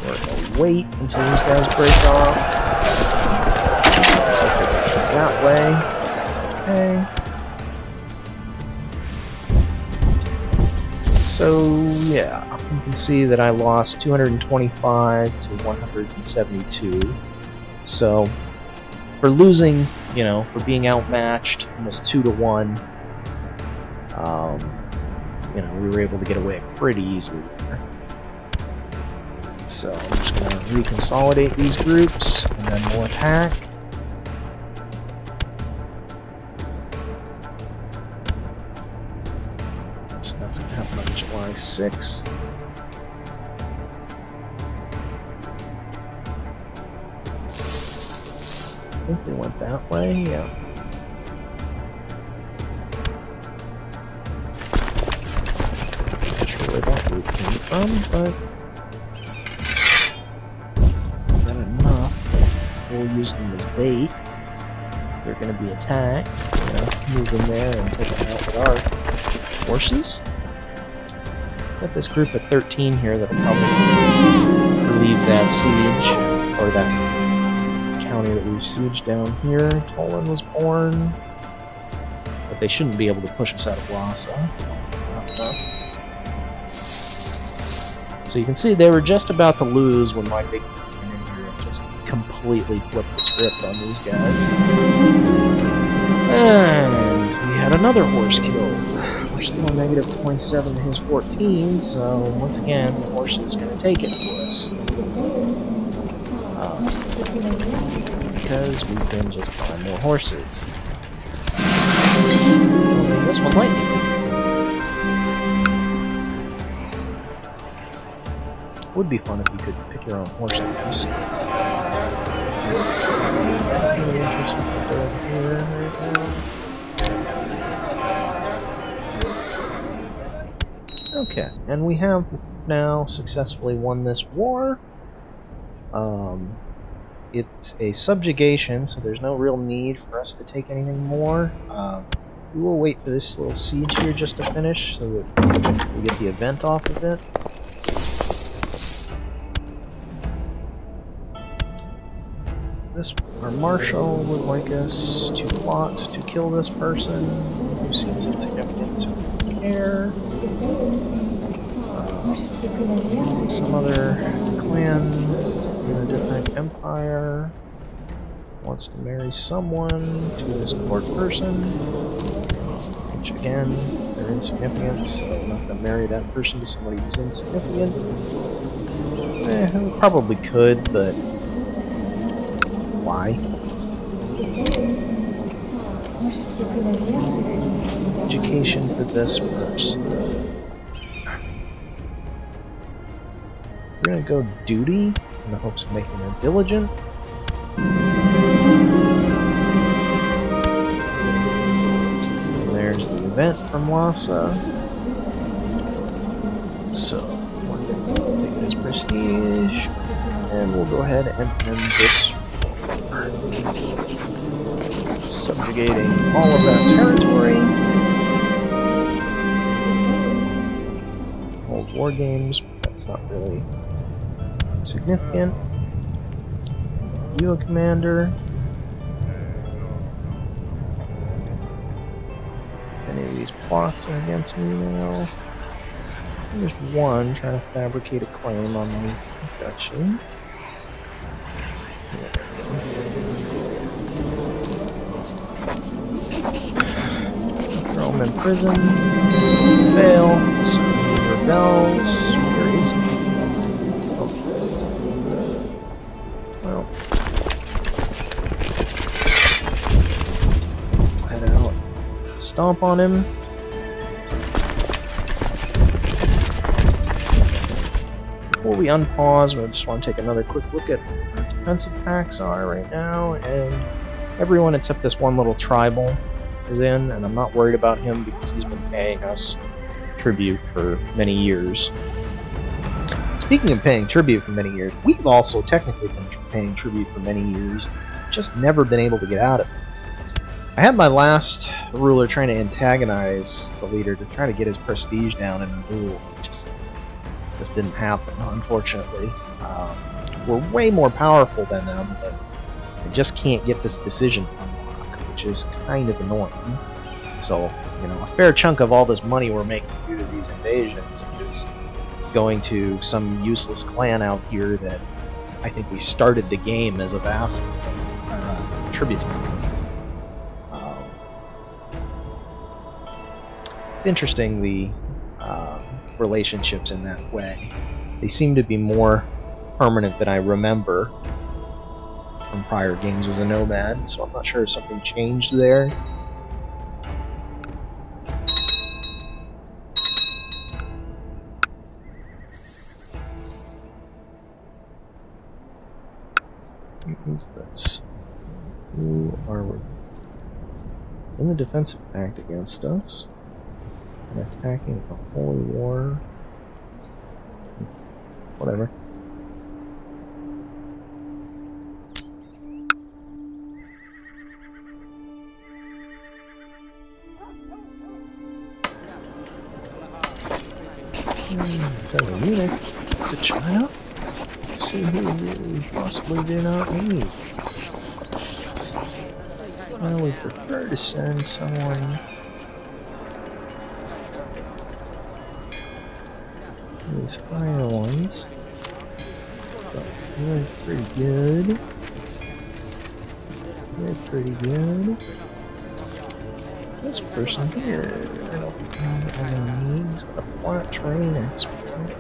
Speaker 1: We're going to wait until these guys break off. Looks like they're going that way. That's okay. So, yeah, you can see that I lost 225 to 172. So, for losing, you know, for being outmatched, almost 2 to 1, you know, we were able to get away pretty easily there. So, I'm just going to reconsolidate these groups, and then we'll attack. That's going to happen on July 6th. I think they went that way, yeah. Not sure where that group came from, but not enough. We'll use them as bait. They're going to be attacked. We're going to move in there and take them out with our forces. Got this group of 13 here that'll probably relieve that siege, or that county that we've sieged down here. Toland was born. they shouldn't be able to push us out of Lhasa. So you can see they were just about to lose when my big came in here and just completely flipped the script on these guys. And we had another horse killed. We're still negative 27 to his 14, so once again, the horse is going to take it for us. Because we've been just buying more horses. This one lightning. Would be fun if you could pick your own horse names. Really interesting over here right now. Okay, and we have now successfully won this war. It's a subjugation, so there's no real need for us to take anything more. We will wait for this little siege here just to finish, so that we get the event off of it. Our marshal would like us to plot to kill this person, who seems insignificant, so we don't care. Some other clan in a different empire wants to marry someone to this court person, which again, they're insignificant, so I'm not going to marry that person to somebody who's insignificant. We probably could, but why? Education for this person. We're gonna go duty in the hopes of making her diligent. And there's the event from Lhasa. So we're gonna take his prestige, and we'll go ahead and end this. Subjugating all of that territory. Old war games, but that's not really significant. You a commander. Any of these plots are against me now. There's one trying to fabricate a claim on the duchy. Throw him in prison. Fail. So he rebels. Where is he? Oh. Well. Head out. Stomp on him. Before we unpause, we just want to take another quick look at what defensive packs are right now, and everyone except this one little tribal is in, and I'm not worried about him because he's been paying us tribute for many years. Speaking of paying tribute for many years, we've also technically been paying tribute for many years, just never been able to get out of it. I had my last ruler trying to antagonize the leader to try to get his prestige down and rule. It just didn't happen, unfortunately. We're way more powerful than them, but I just can't get this decision unlocked, which is kind of annoying. So, you know, a fair chunk of all this money we're making due to these invasions is going to some useless clan out here that I think we started the game as a vassal, or tributary. Interesting, the relationships in that way. They seem to be more permanent than I remember from prior games as a nomad, so I'm not sure if something changed there. Who's this? Who are we? In the defensive pact against us. And attacking a holy war. Whatever. Is that a eunuch? Is it China? Let's see who we possibly do not need. Well, we prefer to send someone these higher ones. But they're pretty good. They're pretty good. This person here, I don't know what I need. He's got a flat terrain expert.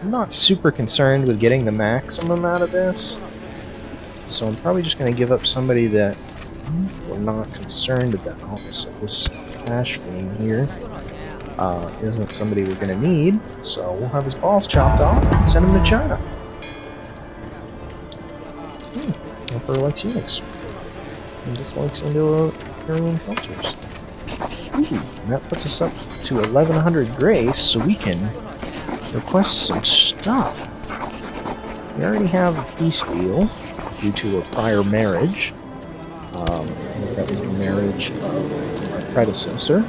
Speaker 1: I'm not super concerned with getting the maximum out of this, so I'm probably just going to give up somebody that we're not concerned about. So this cash game here isn't somebody we're going to need, so we'll have his balls chopped off and send him to China. Emperor likes Unix. And dislikes Indo-Aryan cultures. Ooh, and that puts us up to 1100 grace, so we can request some stuff. We already have a peace deal due to a prior marriage. That was the marriage of our predecessor.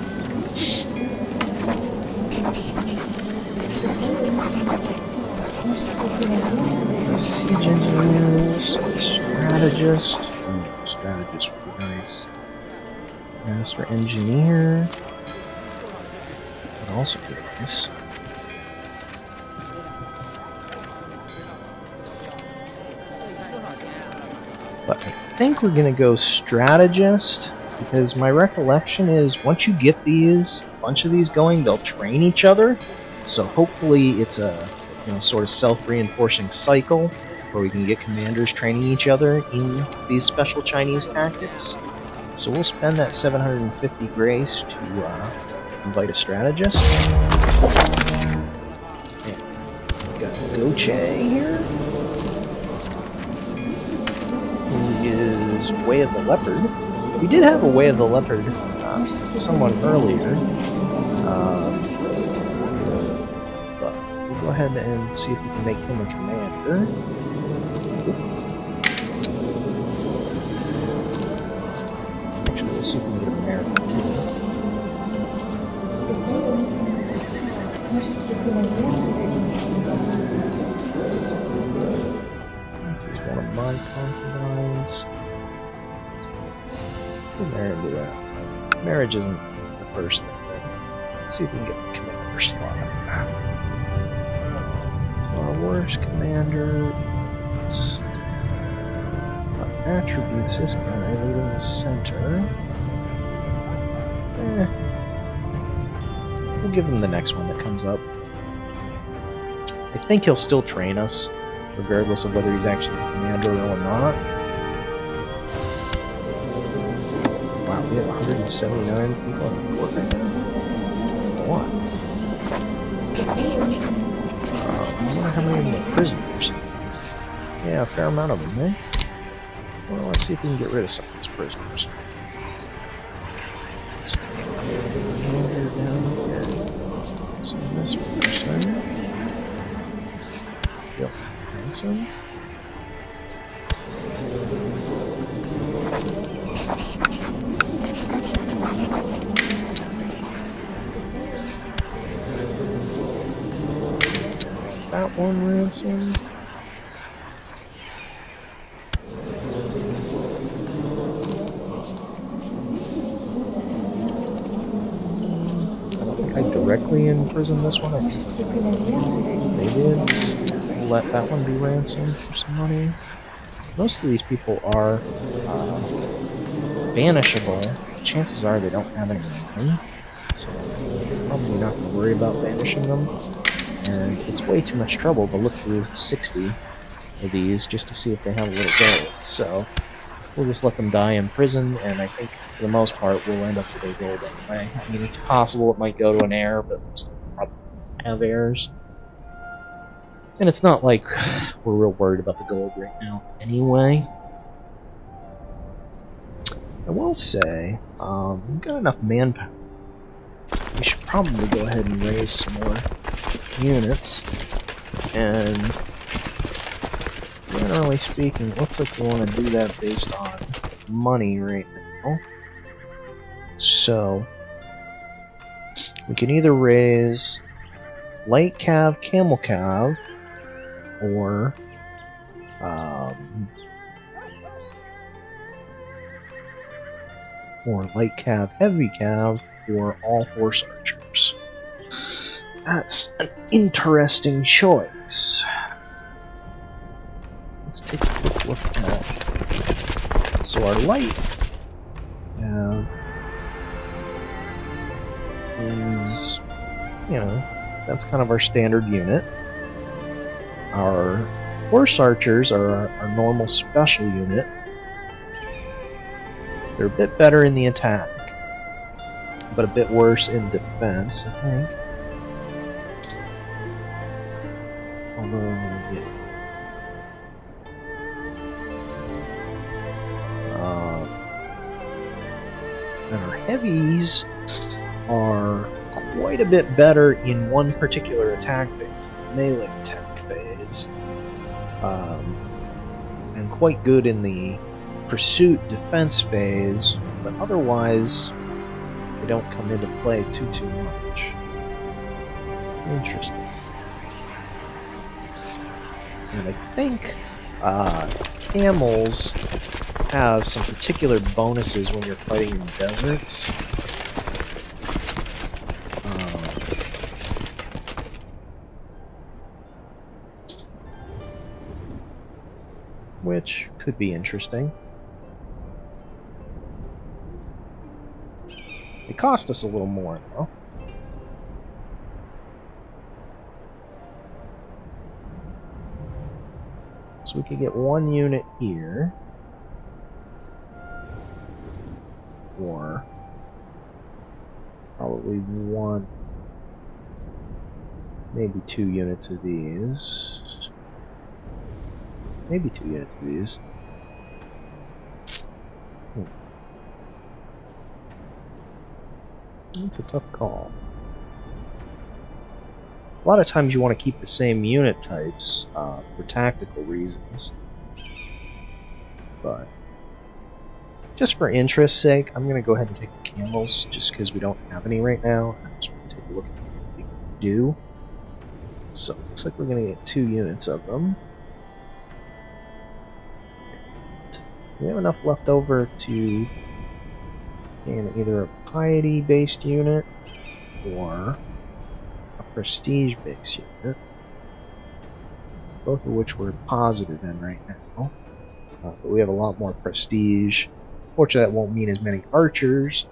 Speaker 1: Siege engineers, strategist. Strategist would be nice. Master engineer would also be nice. But I think we're gonna go strategist, because my recollection is once you get a bunch of these going, they'll train each other. So hopefully it's a sort of self-reinforcing cycle where we can get commanders training each other in these special Chinese tactics. So we'll spend that 750 grace to invite a strategist. And we've got Goche here, who is Way of the Leopard. We did have a Way of the Leopard someone earlier. Go ahead and see if we can make him a commander. Actually, let's see if we can get a American too. This is one of my concubines. We'll marry to that. Marriage isn't the first thing, but let's see if we can get the commander slot. Our worst commander is attributes this guy leading the center. We'll give him the next one that comes up. I think he'll still train us, regardless of whether he's actually the commander or not. Wow, we have 179 people on the board right now. What? I wonder how many of them are prisoners. Yeah, a fair amount of them, eh? Well, let's see if we can get rid of some of these prisoners. Let's take a commander down here. So this person. Yep, ransom. That one ransom. I don't think I directly imprison this one. I think maybe we'll let that one be ransomed for some money. Most of these people are banishable. Chances are they don't have any money, so we're probably not going to worry about banishing them. And it's way too much trouble to look through 60 of these just to see if they have a little gold. So we'll just let them die in prison, and I think for the most part we'll end up with a gold anyway. I mean, it's possible it might go to an heir, but we'll still probably have heirs. And it's not like we're real worried about the gold right now anyway. I will say, we've got enough manpower. We should probably go ahead and raise some more units, and generally speaking, it looks like we want to do that based on money right now. So we can either raise light cav, camel cav, or light cav, heavy cav, or all horse archers. That's an interesting choice. Let's take a quick look at. So our light is, you know, that's kind of our standard unit. Our horse archers are our normal special unit. They're a bit better in the attack, but a bit worse in defense, I think. Although, yeah. And our heavies are quite a bit better in one particular attack phase, melee attack phase, and quite good in the pursuit defense phase, but otherwise they don't come into play too much. Interesting. And I think camels have some particular bonuses when you're fighting in deserts. Which could be interesting. It cost us a little more, though. So we could get one unit here. Or probably one, maybe 2 units of these. Maybe 2 units of these. It's a tough call. A lot of times you want to keep the same unit types for tactical reasons. But just for interest's sake, I'm going to go ahead and take the camels, just because we don't have any right now. I just want to take a look at what we can do. So, it looks like we're going to get 2 units of them. We have enough left over to gain either a piety-based unit or a prestige-based unit, both of which we're positive in right now. But we have a lot more prestige. Fortunately, that won't mean as many archers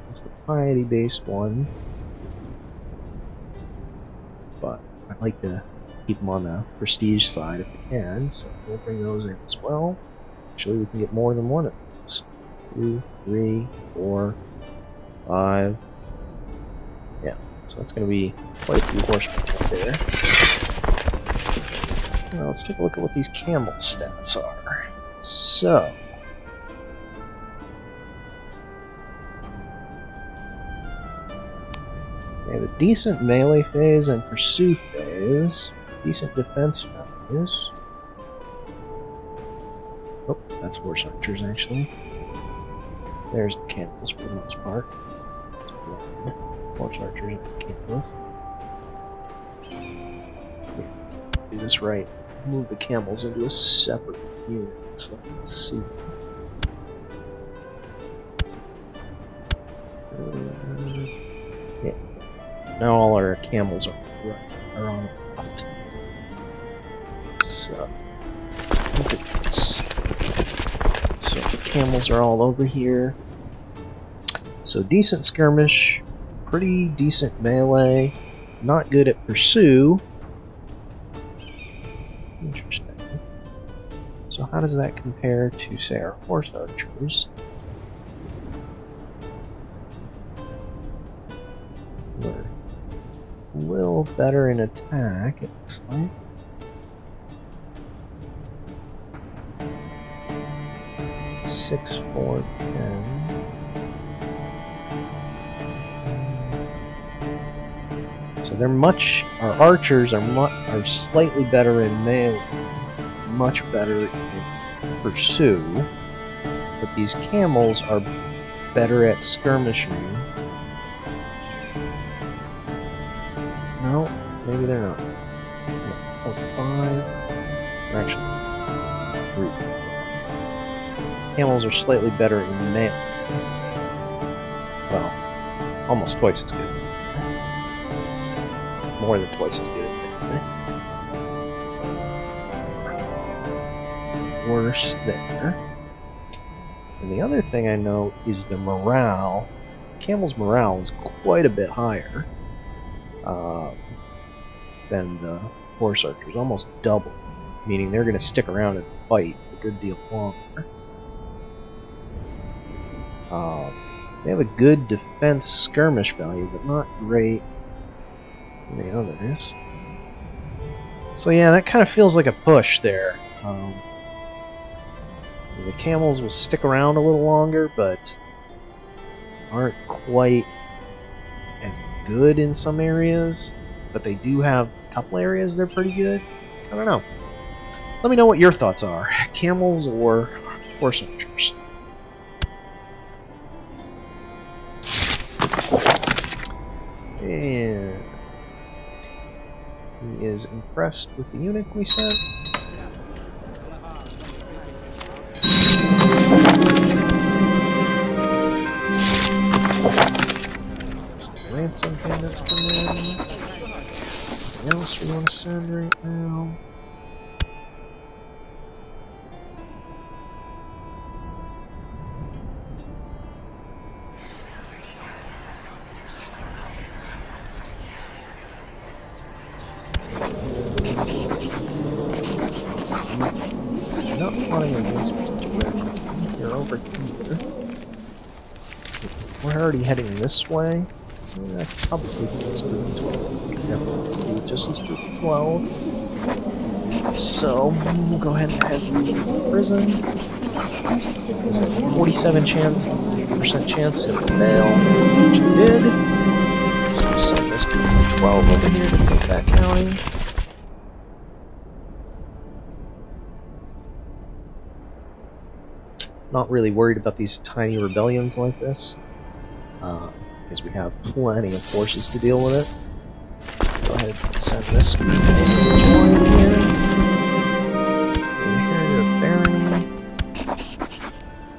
Speaker 1: as the piety-based one, but I'd like to keep them on the prestige side if we can, so we'll bring those in as well. Actually, we can get more than one of those. 2, 3, 4, 5. Yeah, so that's going to be quite a few horsemen right there. Now let's take a look at what these camel stats are. So, they have a decent melee phase and pursuit phase, decent defense values. Oh, that's horse archers actually. There's the camels for the most part. Horse archers and camels. Do this right. Move the camels into a separate unit so let's see. Yeah. Now all our camels are on the front. So look at this. So the camels are all over here. So decent skirmish, pretty decent melee, not good at pursue. Interesting. So how does that compare to, say, our horse archers? We're a little better in attack, it looks like. Six, 4, 10. So they're much. Our archers are slightly better in melee, much better in pursue, but these camels are better at skirmishing. No, maybe they're not. 5. Actually, 3. Camels are slightly better in melee. Well, almost twice as good. more than twice as good. Worse there. And the other thing I know is the morale. Camel's morale is quite a bit higher than the horse archers, almost double, meaning they're going to stick around and fight a good deal longer. They have a good defense skirmish value, but not great in the others. So yeah, that kind of feels like a push there. The camels will stick around a little longer, but aren't quite as good in some areas. But they do have a couple areas they're pretty good. I don't know. Let me know what your thoughts are. Camels or horse archers? And he is impressed with the eunuch we sent. Some ransom payments come in. Anything else we want to send right now? Not plotting against us directly. You're over here. We're already heading this way. Yeah, probably just do 12. Definitely do just as do 12. So we'll go ahead and have you imprisoned. There's a 47% chance it will fail, which it did. So we'll send this people 12 over here to take that county. Not really worried about these tiny rebellions like this, because we have plenty of forces to deal with it. Go ahead and send this group over here. Inherited barony.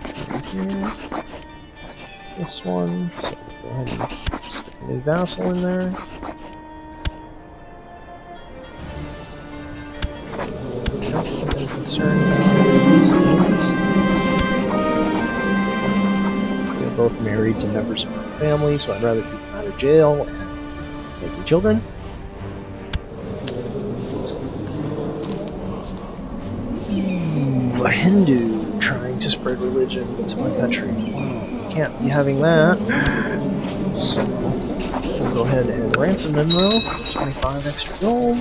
Speaker 1: Over here. This one. So go ahead and stick a new vassal in there. Nope, I'm concerned about these things. Both married to members of our family, so I'd rather keep them out of jail and making children. A Hindu trying to spread religion into my country. Can't be having that. So we'll go ahead and ransom him though. 25 extra gold.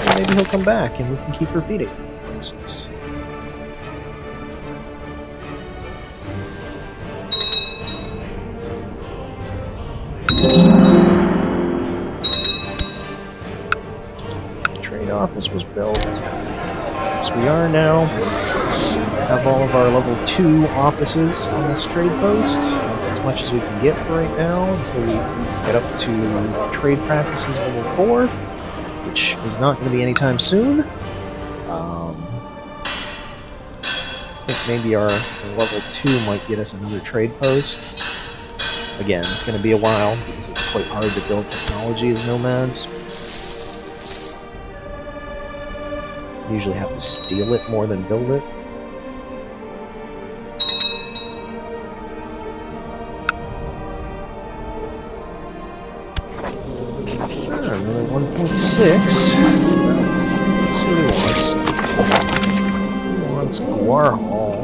Speaker 1: And maybe he'll come back and we can keep repeating the process. Trade office was built. So we are now have all of our level 2 offices on this trade post. So that's as much as we can get for right now until we get up to trade practices level 4, which is not going to be anytime soon. I think maybe our level 2 might get us another trade post. Again, it's going to be a while because it's quite hard to build technology as nomads. You usually have to steal it more than build it. Another 1.6. Let's see what he wants. He wants Guarhall.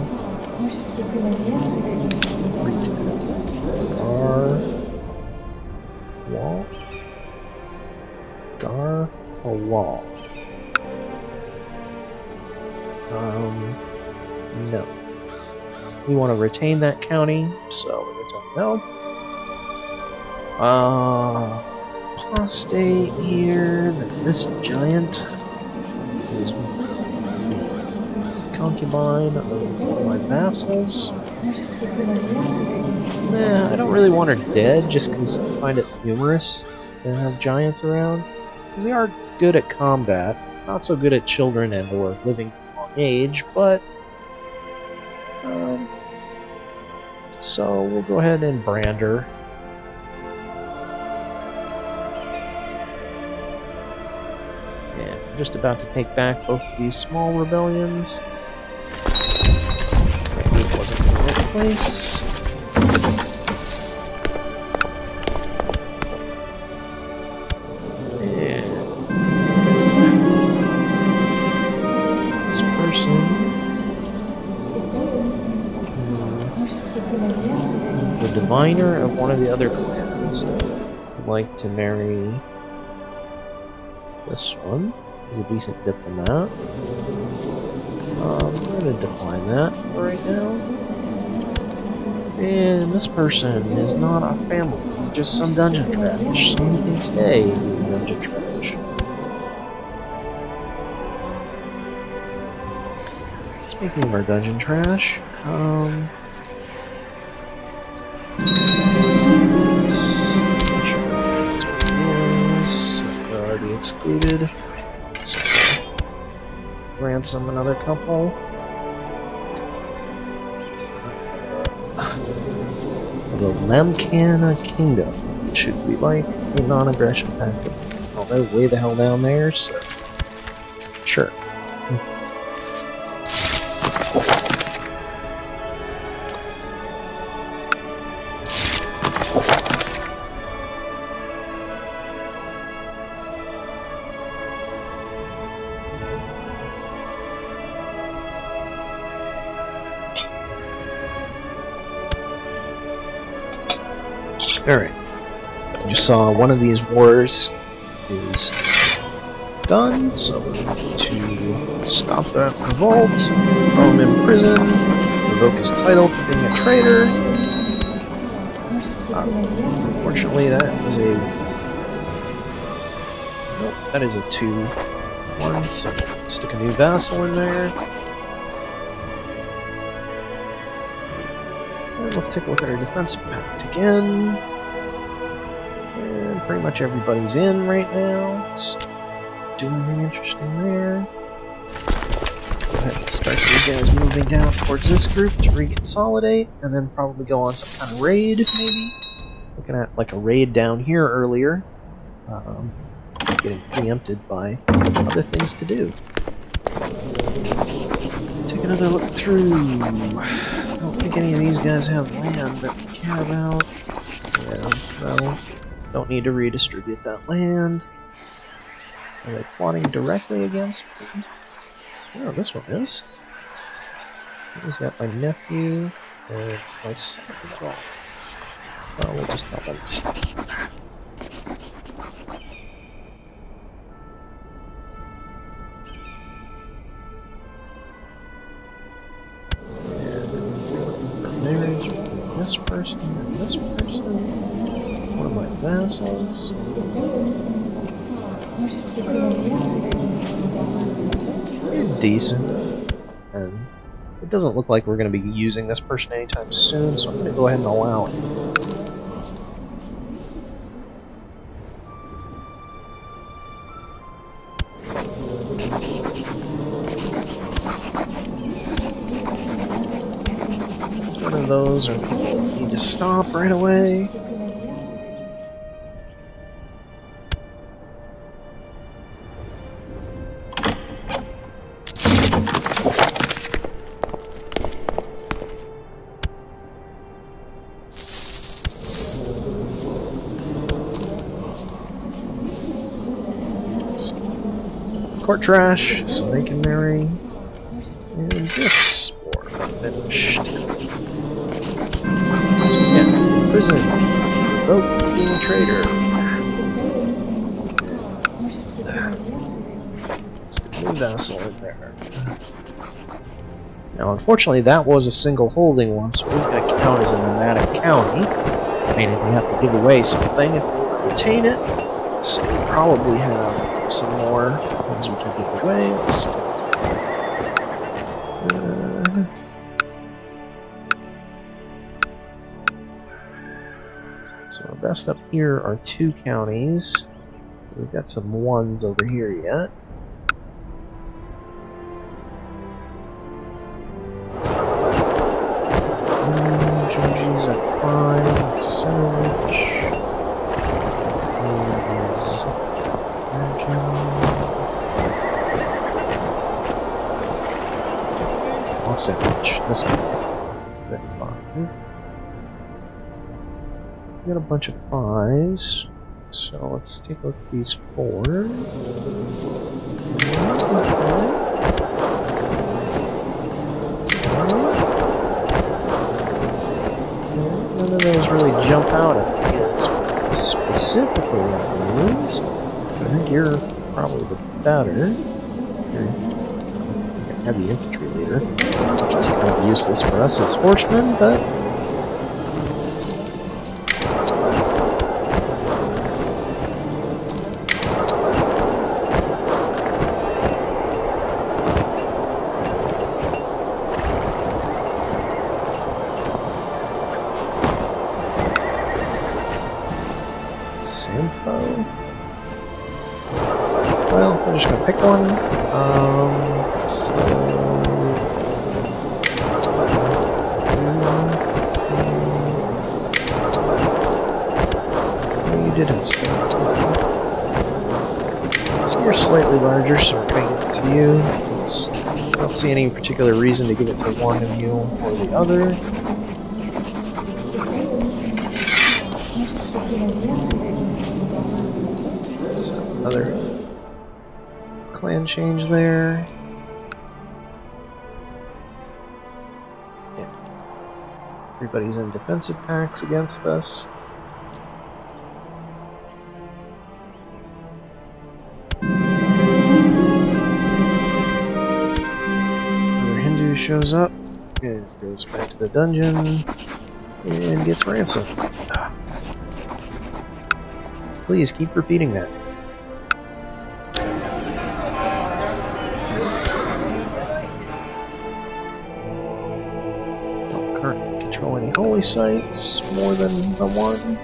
Speaker 1: Garhall. No. We want to retain that county, so we're going to tell him no. Apostate here, this giant is concubine of one of my vassals. Nah, I don't really want her dead, just because I find it humorous to have giants around. Because they are good at combat, not so good at children and or living to long age, but so we'll go ahead and brand her. just about to take back both of these small rebellions. It wasn't in the right place. The diviner of one of the other clans would like to marry this one. He's a decent diplomat. I'm going to define that right now. And this person is not a family. He's just some dungeon trash, so he can stay in dungeon trash. Speaking of our dungeon trash, they're already excluded. So ransom another couple. The Lemcana Kingdom. Should we like a non-aggression pact? Oh, they're way the hell down there, so sure. Alright, you saw one of these wars is done, so we need to stop that revolt, throw him in prison, revoke his title for being a traitor. Unfortunately, that is a... Nope, that is a 2-1, so stick a new vassal in there. And let's take a look at our defensive pact again. And pretty much everybody's in right now. So, do anything interesting there. Go ahead and start these guys moving down towards this group to reconsolidate, and then probably go on some kind of raid, maybe. Looking at like a raid down here earlier. Getting preempted by other things to do. Take another look through. I don't think any of these guys have land that we care about. Yeah, well, don't need to redistribute that land. Are they plotting directly against me? Oh, this one is. He's got my nephew and my son involved. Well, we'll just call them son. Marriage with this person and this person. One of my vassals. You're decent. And it doesn't look like we're going to be using this person anytime soon, so I'm going to go ahead and allow it. One of those need to stop right away. Court trash, so they can marry. And this war finished. Yeah, prison. Revoke being a traitor. Just a new vassal in there. Now, unfortunately, that was a single holding one, so it is going to count as a nomadic county. Meaning we have to give away something if we retain it. So we probably have some more things we can give away. Let's so our best up here are 2 counties. We've got some 1s over here yet. Georgie's at 5. Sandwich. sandwich. This guy. 5. We got a bunch of 5s. So let's take a look at these 4s. None of those really jump out at me specifically on these. I think you're probably the better. Heavy infantry leader, which is kind of useless for us as horsemen, but Sampo. Well, we're just gonna pick one. You did have some. So you're slightly larger, so we're going to give it to you. I don't see any particular reason to give it to one of you or the other. So another clan change there. Yeah. Everybody's in defensive packs against us. Another Hindu shows up and goes back to the dungeon and gets ransomed. Please keep repeating that. Don't currently control any holy sites more than the one.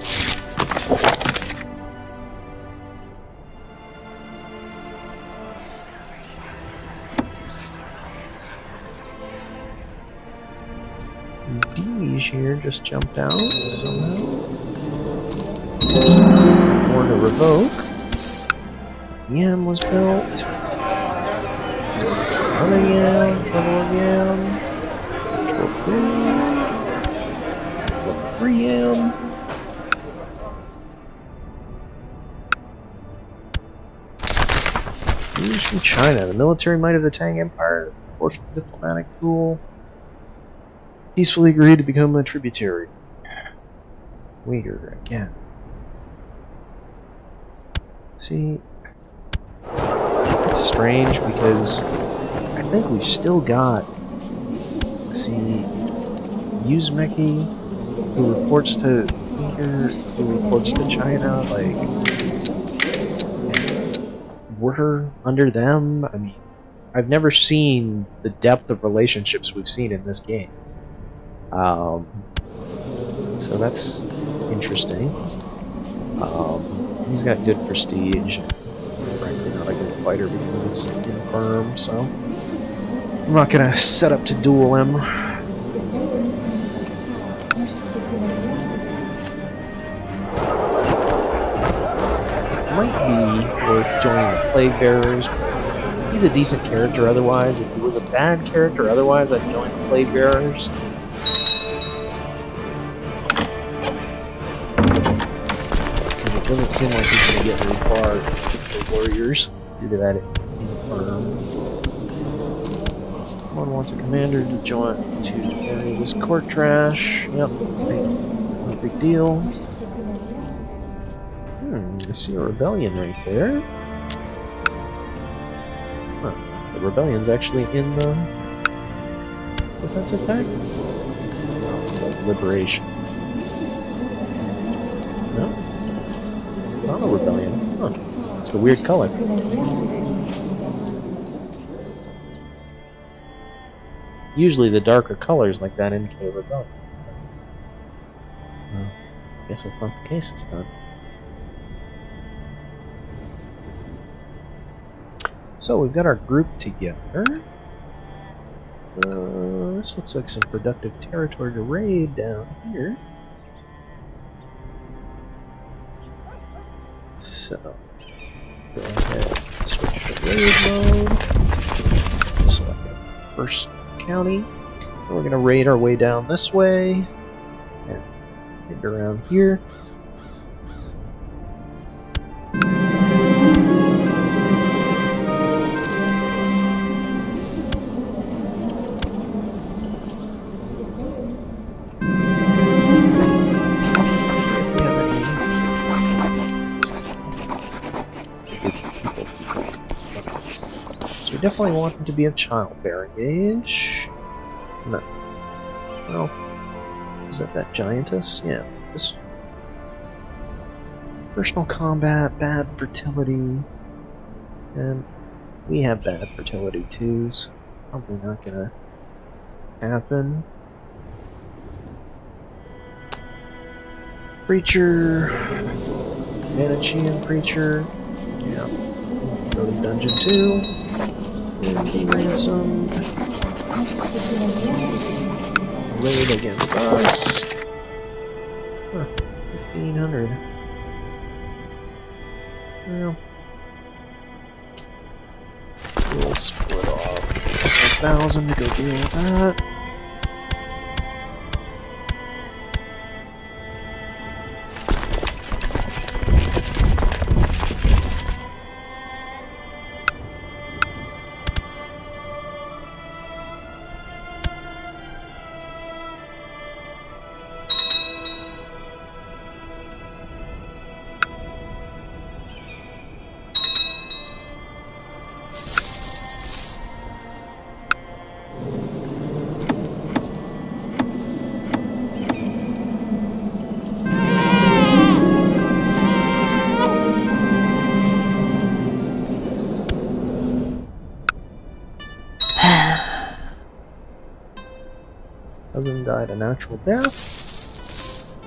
Speaker 1: Deej here just jumped out somehow. More to revoke. Yam was built. Another yam, another yam. Level 3 yam. News from China. The military might of the Tang Empire, forced the diplomatic pool, peacefully agreed to become a tributary. Uyghur again. See, it's strange because I think we've still got, see, Uzbeki, who reports to Uyghur, who reports to China, like, we're under them. I mean, I've never seen the depth of relationships we've seen in this game. So that's interesting. He's got good prestige. Frankly, not a good fighter because of his infirm, so I'm not gonna set up to duel him. Might be worth joining the Plague Bearers. He's a decent character otherwise. If he was a bad character otherwise, I'd join the Plague Bearers. It doesn't seem like he's going to get very far with the warriors due to that infirm. One wants a commander to join to carry this court trash. Yep, no big deal. I see a rebellion right there. Huh. The rebellion's actually in the defensive pack? No, it's like liberation. No? Not a rebellion. Huh. It's a weird color. Usually the darker colors like that indicate a rebellion. Well, I guess that's not the case this time. So we've got our group together. This looks like some productive territory to raid down here. So, go ahead, switch to raid mode. Select first county. We're gonna raid our way down this way. And head around here. Definitely want them to be of childbearing age. No. Well, is that giantess? Yeah. This personal combat, bad fertility, and we have bad fertility too, so probably not gonna happen. Preacher, Manichean preacher. Yeah. Go to the dungeon too. And be ransomed. Raid against us. Huh, 1500. Well, we'll split off 1,000 to go deal with that. Cousin died a natural death.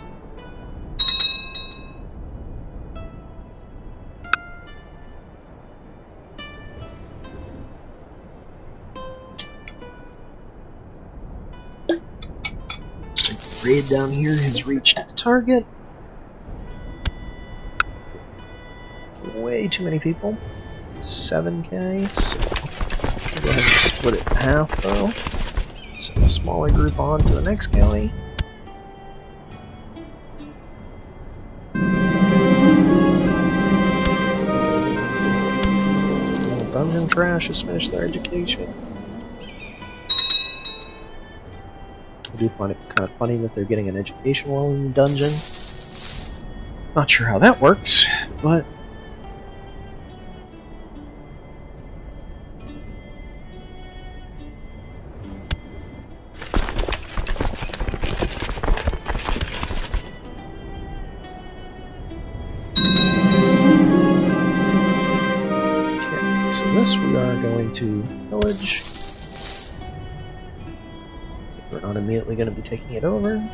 Speaker 1: The raid down here has reached its target. Way too many people. 7k, so I'll go ahead and split it in half though. Send a smaller group on to the next galley. Dungeon trash has finished their education. I do find it kind of funny that they're getting an education while in the dungeon. Not sure how that works, but to village. We're not immediately going to be taking it over. And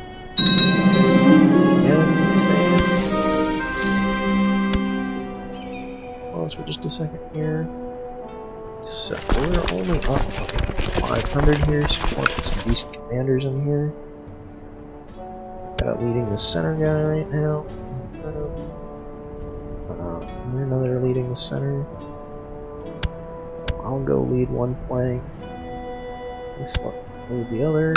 Speaker 1: same. Pause for just a second here. So we're only up 500 here, so we'll put some decent commanders in here. Got leading the center guy right now. Another leading the center. I'll go lead one flank. This lead the other.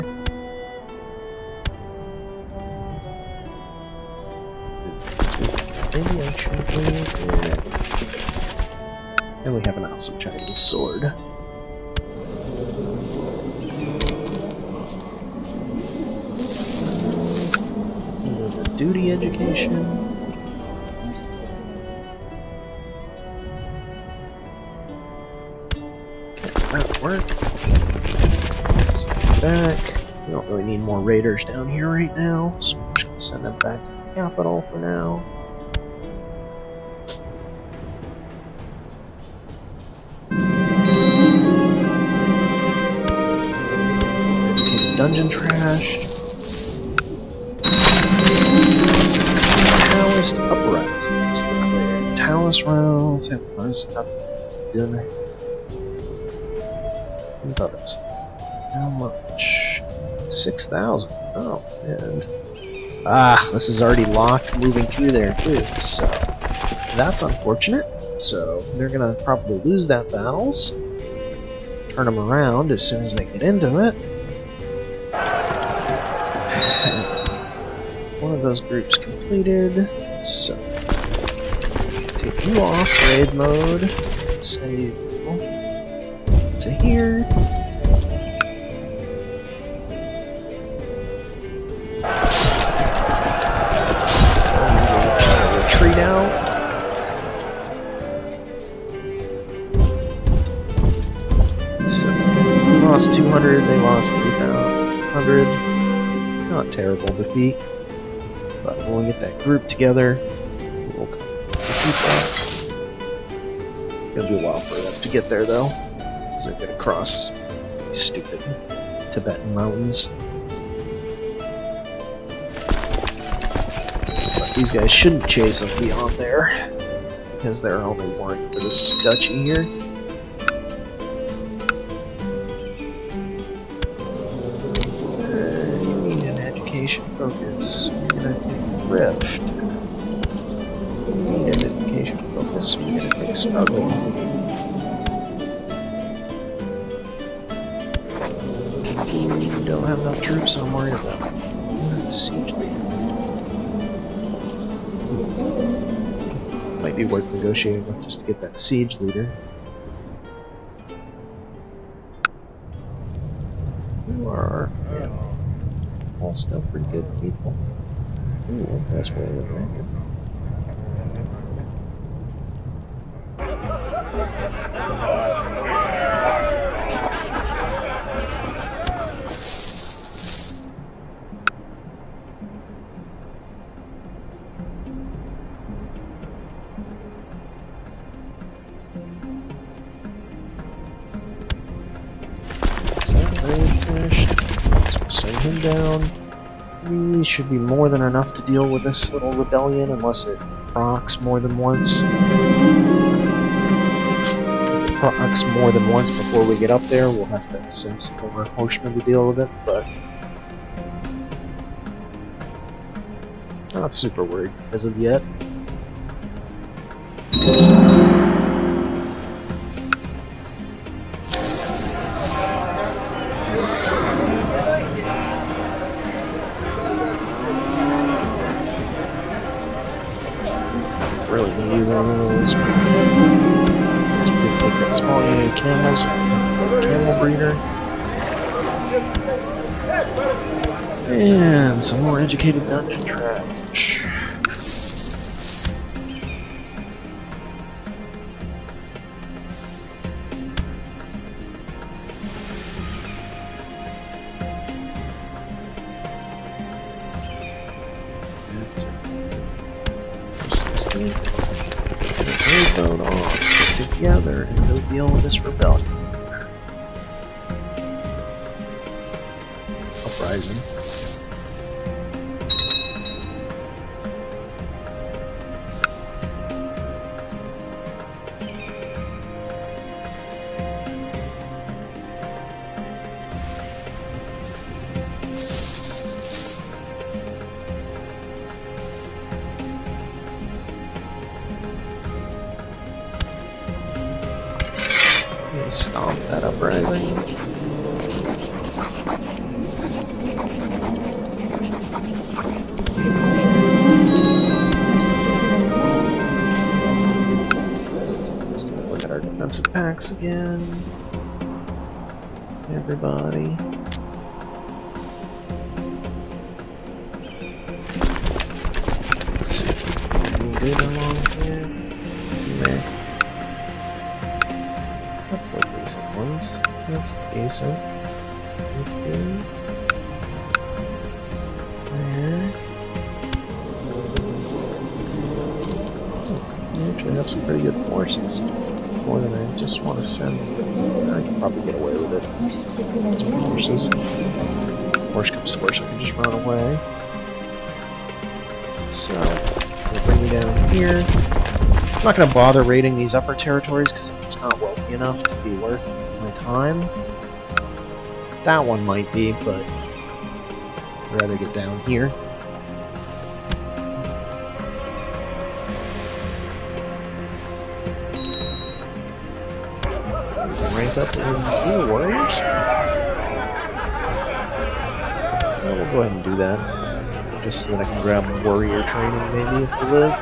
Speaker 1: Maybe I should lead it. And we have an awesome Chinese sword. Duty education. That worked. Send them back. We don't really need more raiders down here right now, so I'm just gonna send them back to the capital for now. Dungeon trash. Taoist uprising is declared. Taoist rounds have risen up dinner. How much? 6,000. Oh, and this is already locked moving through there too. So that's unfortunate. So they're gonna probably lose that battles. Turn them around as soon as they get into it. of those groups completed. So, take you off raid mode. Send you to here. Retreat out. So, we lost 200, they lost 300. Not terrible defeat. But when we get that group together, we'll defeat that. It'll be a while for them to get there though, because they've got to cross these stupid Tibetan mountains. But these guys shouldn't chase them beyond there, because they're only worried for this duchy here. You need an education focus. You're gonna take Rift. You need an education focus. You're gonna take Struggle. You don't have enough troops, so I'm worried about it. Siege leader. Might be worth negotiating with just to get that siege leader. You are all still pretty good people. Ooh, that's where I live right here. Finished. So we'll send him down. He should be more than enough to deal with this little rebellion, unless it procs more than once. If it procs more than once before we get up there, we'll have to send some more horsemen to deal with it, but not super worried as of yet. Really need one of those. Just take that small unit of camels, camel breeder. And some more educated dungeon trash. Boat off together and go deal with this rebellion. Uprising. Stop that uprising. Let's look at our defensive packs again. Everybody. Let's see if we can get along here. Meh. Decent ones. That's decent. Okay. There. You actually have some pretty good forces. More than I just want to send. I can probably get away with it. Some forces. Worst comes to worst, I can just run away. So, I'll bring you down here. I'm not going to bother raiding these upper territories because it's not wealthy enough to be worth my time. That one might be, but I'd rather get down here. Rank up in warriors? Well, we'll go ahead and do that. just so that I can grab warrior training maybe if we live.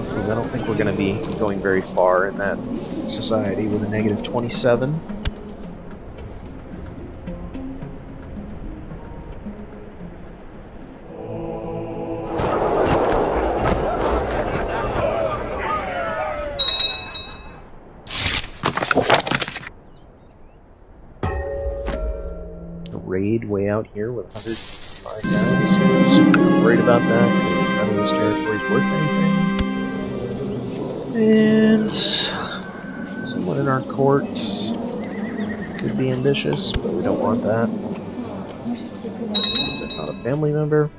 Speaker 1: Because I don't think we're going to be going very far in that society with a negative 27. Raid way out here with 105 guys. I'm super not worried about that because none of this territory is worth anything. And someone in our court could be ambitious, but we don't want that. Is it not a family member?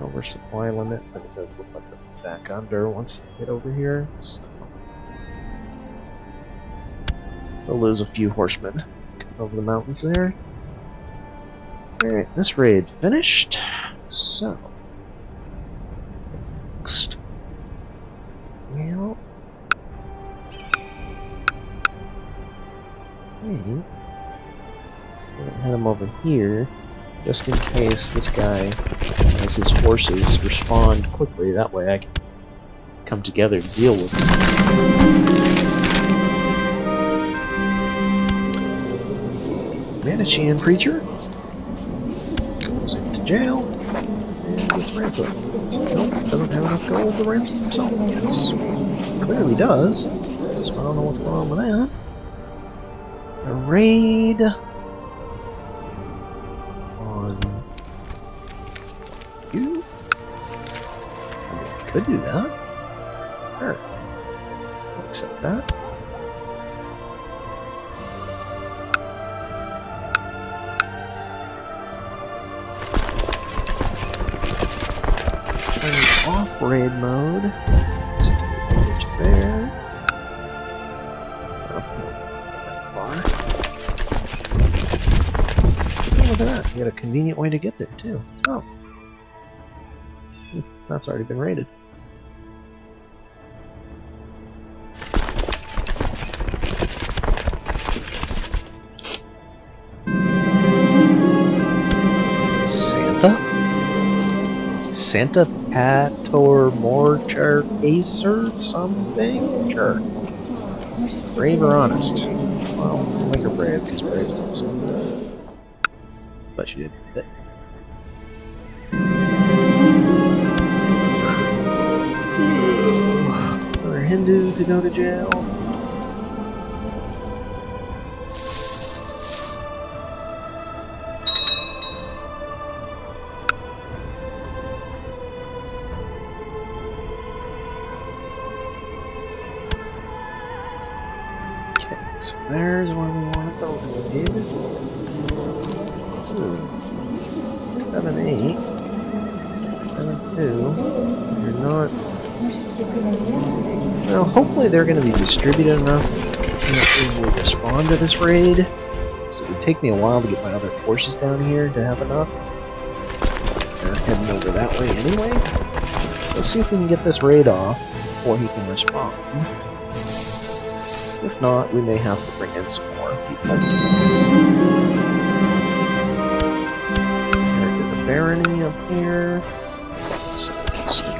Speaker 1: Oversupply limit, but it does look like they'll be back under once they get over here. So they'll lose a few horsemen over the mountains there. Alright, this raid finished. So next, well, maybe we'll head him over here. Just in case this guy has his forces respond quickly, that way I can come together to deal with him. Manichean preacher goes into jail and gets ransomed. Nope, doesn't have enough gold to ransom himself. Yes, clearly does. So I don't know what's going on with that. A raid. You? I mean, I could do that. Sure. I'll accept that. Turn it off raid mode. So over to there. Oh, not that far. Oh, look at that. You got a convenient way to get there, too. Oh. That's already been raided. Santa Pator Morchar Acer something? Sure. Brave or honest? Well, I'll make her brave because brave is awesome. But she didn't do that. Another Hindu to go to jail. So there's where we want to go, dude. 7, 8. 7, 2. You're not... Well, hopefully they're going to be distributed enough to easily respond to this raid. So it would take me a while to get my other forces down here to have enough. They're heading over that way anyway. So let's see if we can get this raid off before he can respond. If not, we may have to bring in some more people. There's the barony up here. So we'll stick a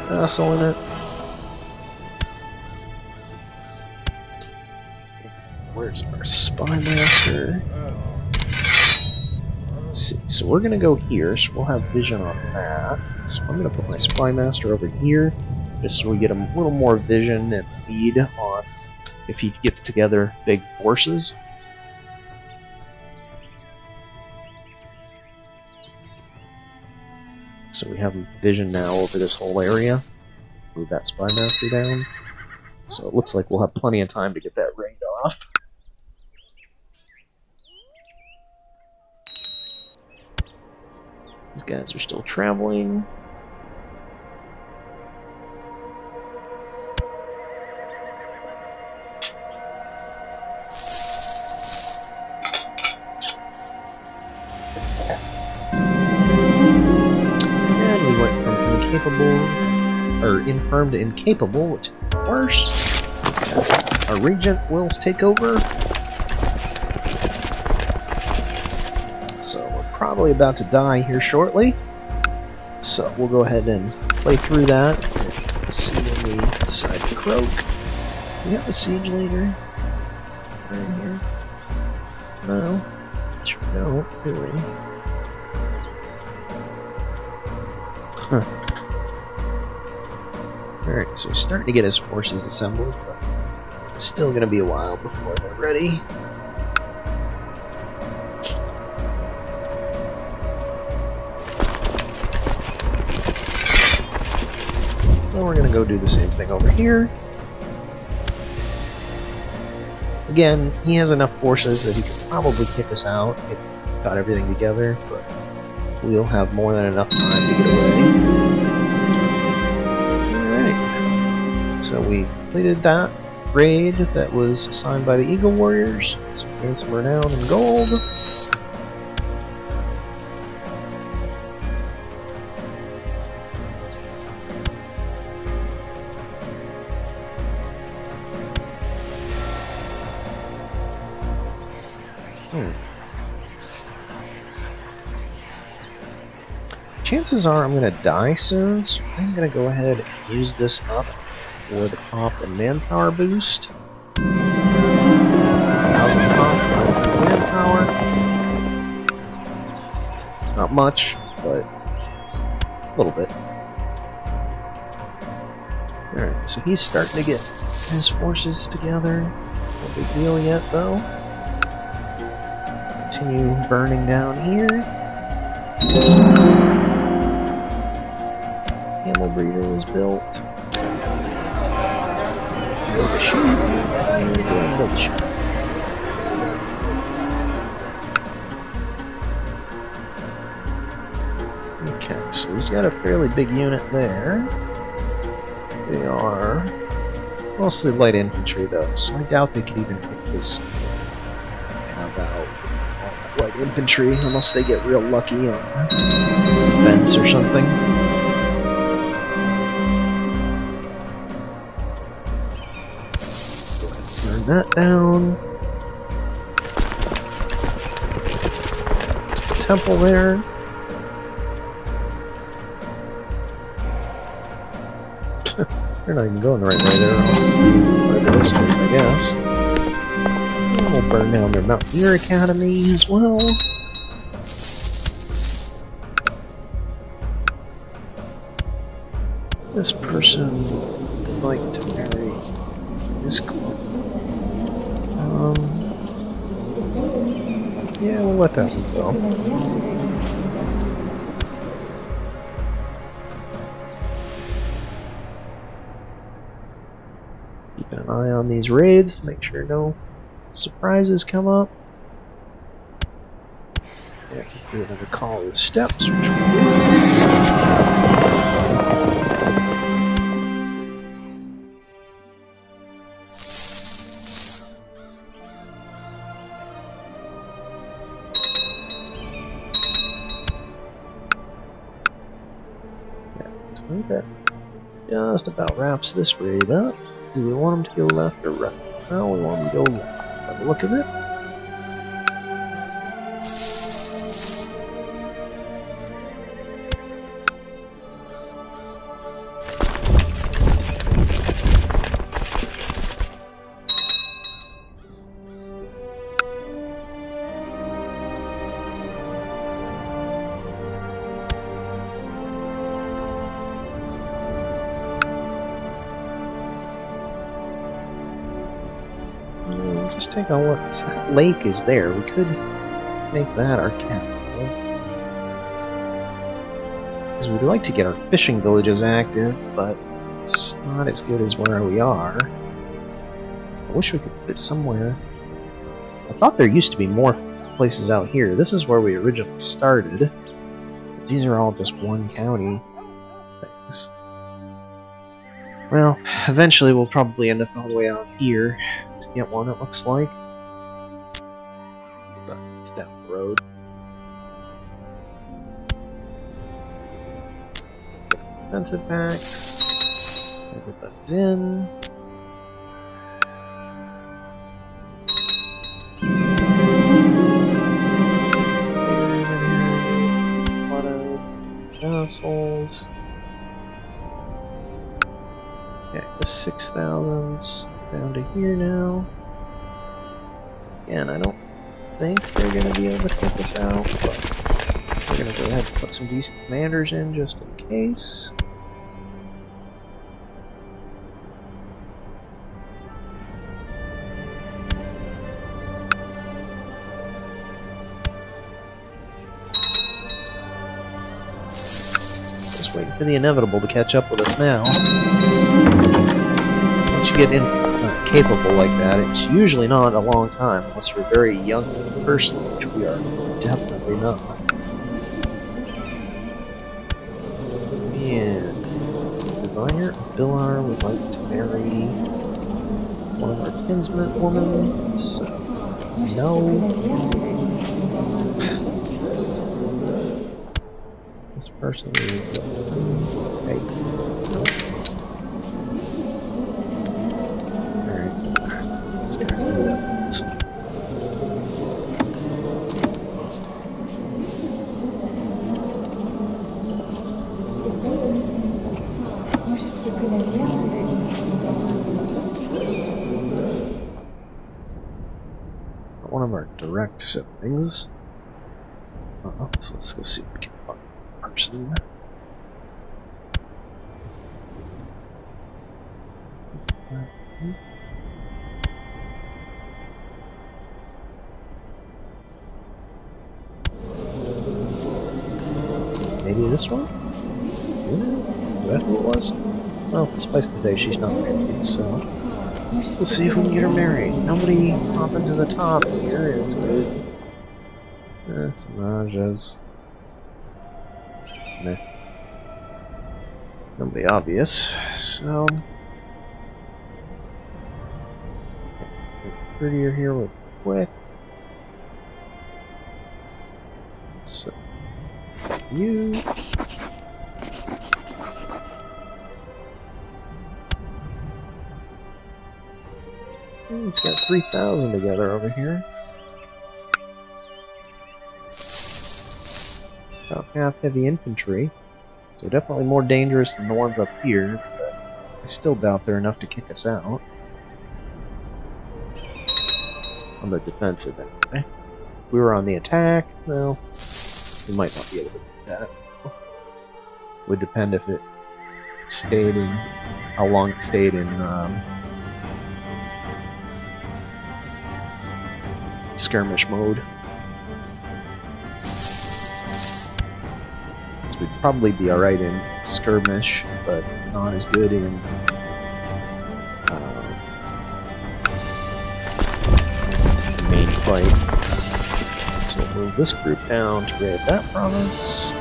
Speaker 1: castle in it. Where's our spy master? Let's see. So we're gonna go here, so we'll have vision on that. So I'm gonna put my spy master over here, just so we get a little more vision and lead on if he gets together big forces. So we have vision now over this whole area. Move that spy master down. So it looks like we'll have plenty of time to get that raid off. These guys are still traveling. or infirmed incapable, which is worse. Our regent will take over. So we're probably about to die here shortly. So we'll go ahead and play through that and see when we decide to croak. We have a siege leader right here. No, sure don't, do we? Huh. Alright, so he's starting to get his forces assembled, but it's still going to be a while before they're ready. So we're going to go do the same thing over here. Again, he has enough forces that he could probably kick us out if he got everything together, but we'll have more than enough time to get away. Alright, so we completed that raid that was assigned by the Eagle Warriors. So we gained some renown and gold. Chances are I'm going to die soon, so I'm going to go ahead and use this up for the pop and manpower boost. 1,000 pop, 1,000 manpower. Not much, but a little bit. Alright, so he's starting to get his forces together. No big deal yet, though. Continue burning down here. Camel breeder was built. Build a sheep. And build a sheep. Okay, so he's got a fairly big unit there. They are mostly light infantry though, so I doubt they could even pick this have out all that light infantry unless they get real lucky on defense or something. That down. There's the temple there. They're not even going the right way there. I guess. And we'll burn down their Mountaineer Academy as well. This person would like to marry his queen. Yeah, we'll let that go. Keep an eye on these raids, make sure no surprises come up. Yeah, do another call of the steps, which we'll do. I think that just about wraps this raid up. Do we want him to go left or right? No, we want him to go left. By the look of it. Just take a look. That lake is there. We could make that our capital. Because we'd like to get our fishing villages active, but it's not as good as where we are. I wish we could put it somewhere. I thought there used to be more places out here. This is where we originally started. But these are all just one county things. Well, eventually we'll probably end up all the way out here to get one, it looks like. But it's down the road. Defensive packs. Everybody's in. A lot of castles. Yeah, the 6,000's down to here now. And I don't think they're going to be able to take us out, but we're going to go ahead and put some decent commanders in just in case. Just waiting for the inevitable to catch up with us now. Once you get capable like that, it's usually not a long time unless you're a very young person, which we are definitely not. And Diviner Bilar would like to marry one of our kinsmen women, so no. This person is hey. Nope. One of our direct siblings. So let's go see if we can find a person. Maybe this one? Is that who it was? Well, suffice to say, she's not married, so let's see if we can get her married. Nobody hopping to the top here is good. That's Rajas. Meh. Nobody obvious, so get prettier here real quick. So you. It's got 3,000 together over here. About half heavy infantry, so definitely more dangerous than the ones up here, but I still doubt they're enough to kick us out. On the defensive, anyway. If we were on the attack, well, we might not be able to do that. Would depend if it stayed in, how long it stayed in skirmish mode. So we'd probably be alright in skirmish, but not as good in main fight. So we'll move this group down to raid that province.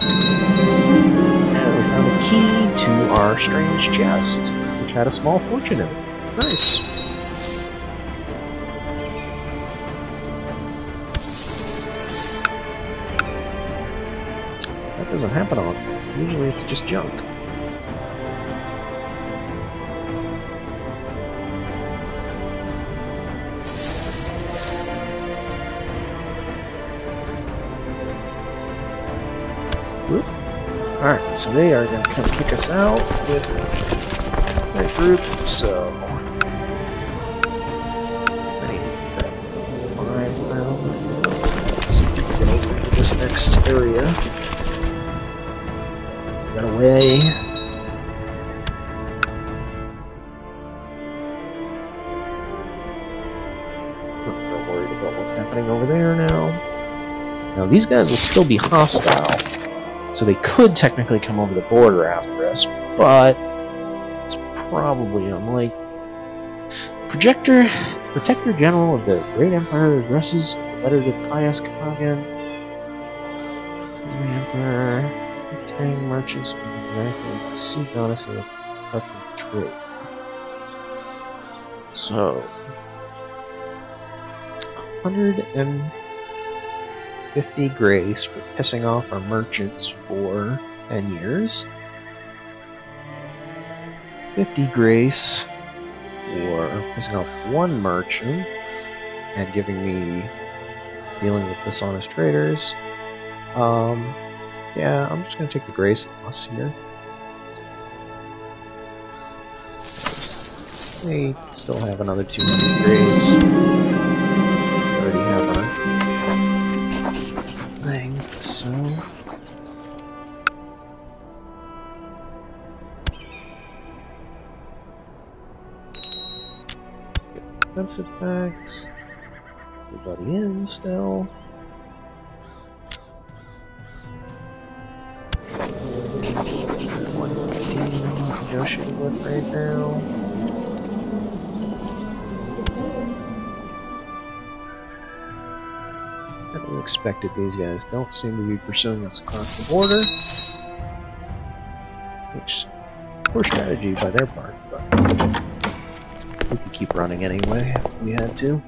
Speaker 1: And we found a key to our strange chest, which had a small fortune in it. Nice. That doesn't happen often. Usually it's just junk. Whoop. Alright, so they are going to come kick us out with their group, so I need that 5,000. Let's see if we can get over into this next area. Got away. Not real worried about what's happening over there now. Now these guys will still be hostile, so they could technically come over the border after us, but it's probably unlikely. Protector General of the Great Empire addresses a letter to pious Khagan. The Emperor. Tang merchants from the rank sea goddess of the trade. So 150 grace for pissing off our merchants for 10 years.
Speaker 2: 50 grace for pissing off one merchant and giving me dealing with dishonest traders. Yeah, I'm just gonna take the grace loss here. We still have another 200 grace. We already have our thing, so defensive effects. Everybody in still. 115 negotiating with right now. As expected, these guys don't seem to be pursuing us across the border. Which, poor strategy by their part, but we could keep running anyway if we had to.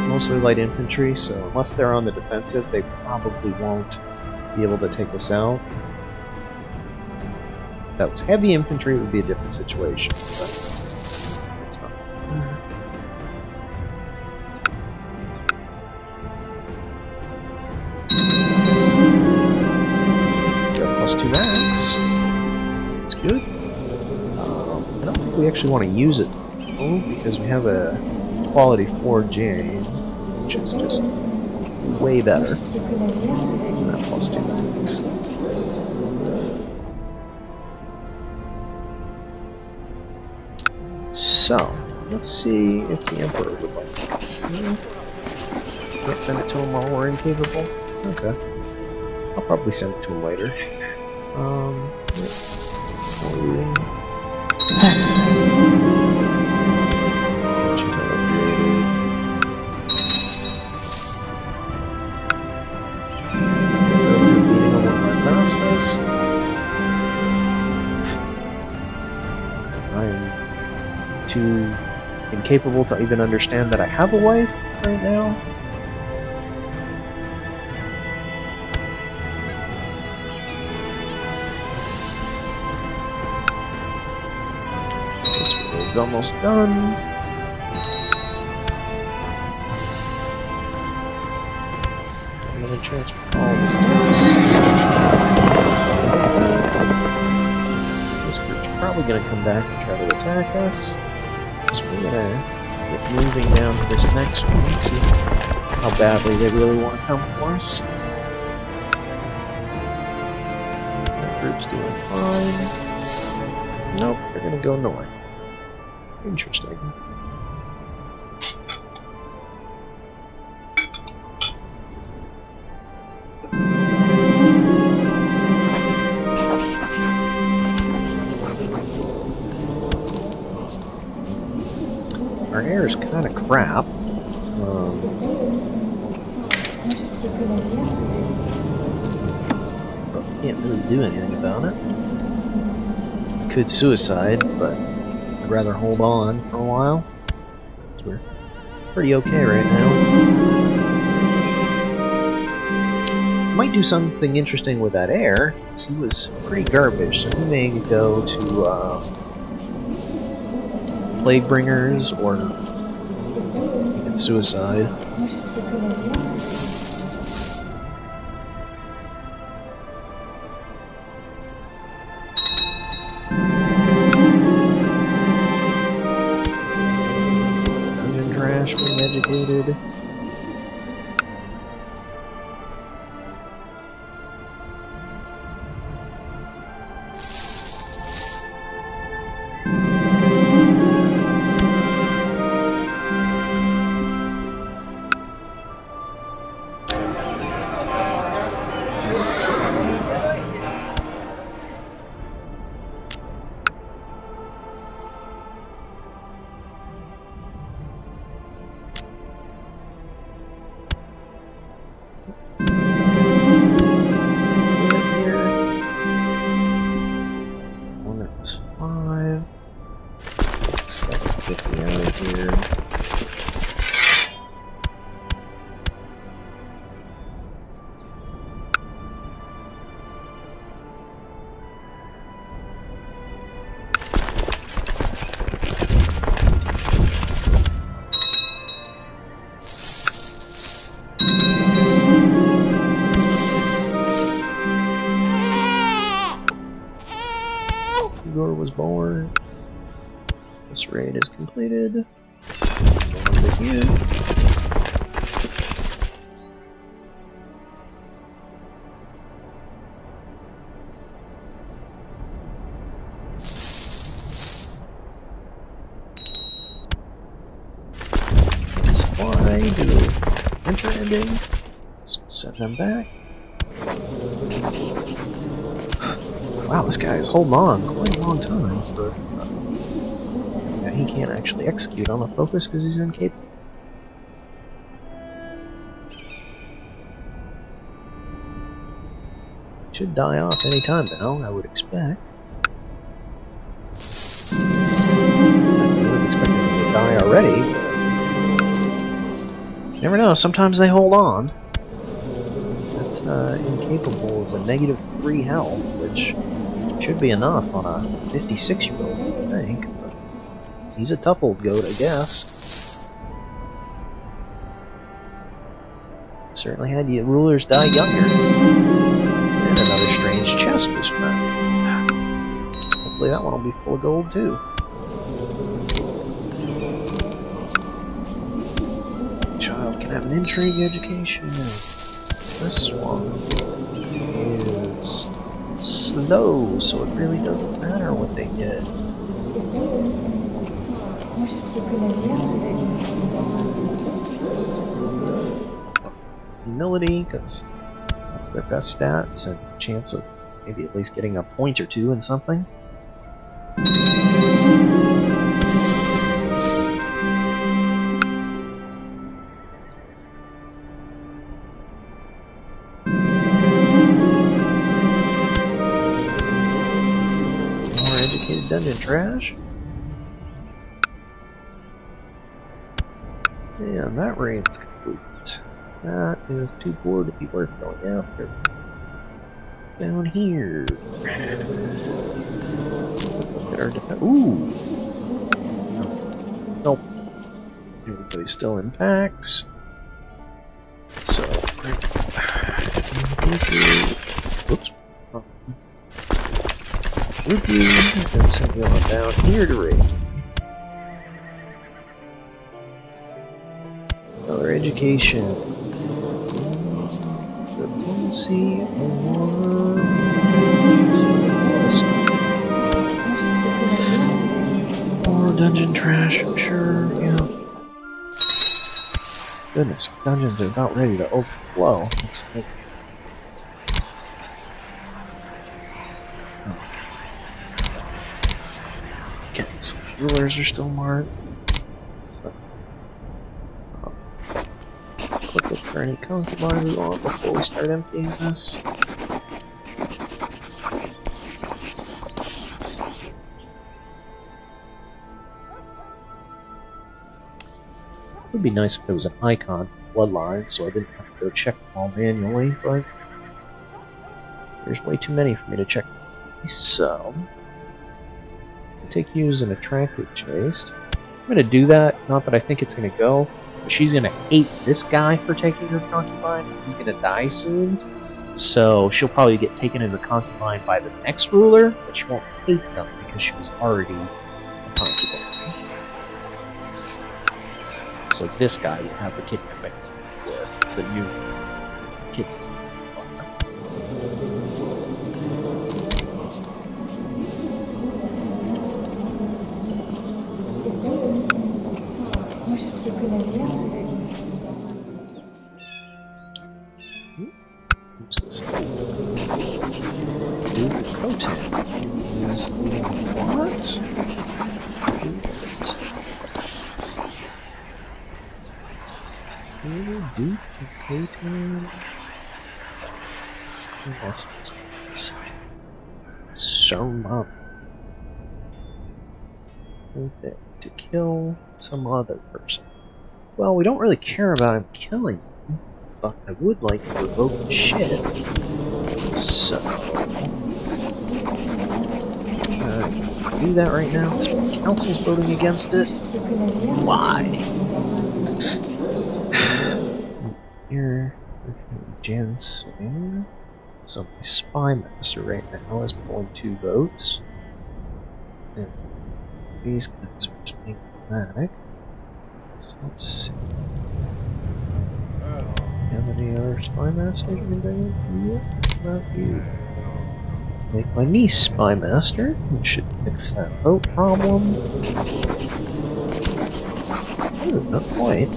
Speaker 2: Mostly light infantry, so unless they're on the defensive, they probably won't be able to take us out. If that was heavy infantry, it would be a different situation, but it's not. Got +2 max. That's good. I don't think we actually want to use it because we have a quality 4 Jane, which is just way better than that +2 max. So, let's see if the Emperor would like it. Can't send it to him while we're incapable? Okay. I'll probably send it to him later. I'm too incapable to even understand that I have a wife right now. This raid's almost done. I'm gonna transfer all the steps. This group's probably gonna come back and try to attack us. So we're gonna get moving down to this next one and see how badly they really want to come for us. That group's doing fine. Nope, they're gonna go north. Interesting. Our air is kind of crap. But we can't really do anything about it. We could suicide, but I'd rather hold on for a while. We're pretty okay right now. Might do something interesting with that air, because he was pretty garbage, so we may go to Plague Bringers or even suicide. Dungeon Trash being educated. Igor was born. This raid is completed. Over here. Supply, do enter ending. So set them back. Wow, this guy is holding on quite a long time for. Yeah, he can't actually execute on the focus because he's incapable. Should die off any time now, I would expect. I would have expected him to die already. But never know, sometimes they hold on. That incapable is a -3 health, which should be enough on a 56-year-old, I think. But he's a tough old goat, I guess. Certainly had the rulers die younger. And another strange chest was found. Hopefully that one will be full of gold too. Child can have an intrigue education. This one is slow, so it really doesn't matter what they get. Humility, because that's their best stats and chance of maybe at least getting a point or two in something. More educated dungeon trash. And that raid's complete. That is too poor to be worth going after. Down here. Look at our defense. Ooh! Nope. Everybody's still in packs. So, whoops. Rupee, and send you on down here to raid. Another education. Diplomacy or dungeon trash, I'm sure, yeah. Goodness, dungeons are about ready to overflow. Looks like. Okay, so rulers are still marked. So, quick look for any concubines we want before we start emptying this. It would be nice if there was an icon for bloodlines, so I didn't have to go check them all manually, but there's way too many for me to check. So, I'll take you as an attractive chaste. I'm going to do that, not that I think it's going to go, but she's going to hate this guy for taking her concubine. He's going to die soon, so she'll probably get taken as a concubine by the next ruler, but she won't hate them because she was already a concubine. So this guy will have the kidnapping for the new kidnapping. Who's this? Duke Kotan is the what? Soma. To kill some other person. Well, we don't really care about him killing him, but I would like to provoke the shit. So, do that right now. The council's voting against it. Why? Here, Jansen. So my spy master right now is pulling 2 votes. And these guys are just being dramatic. So let's see. Have any other spy master you can bring in? Yeah, not you. Make my niece spy master, which should fix that boat problem. Ooh, not quite.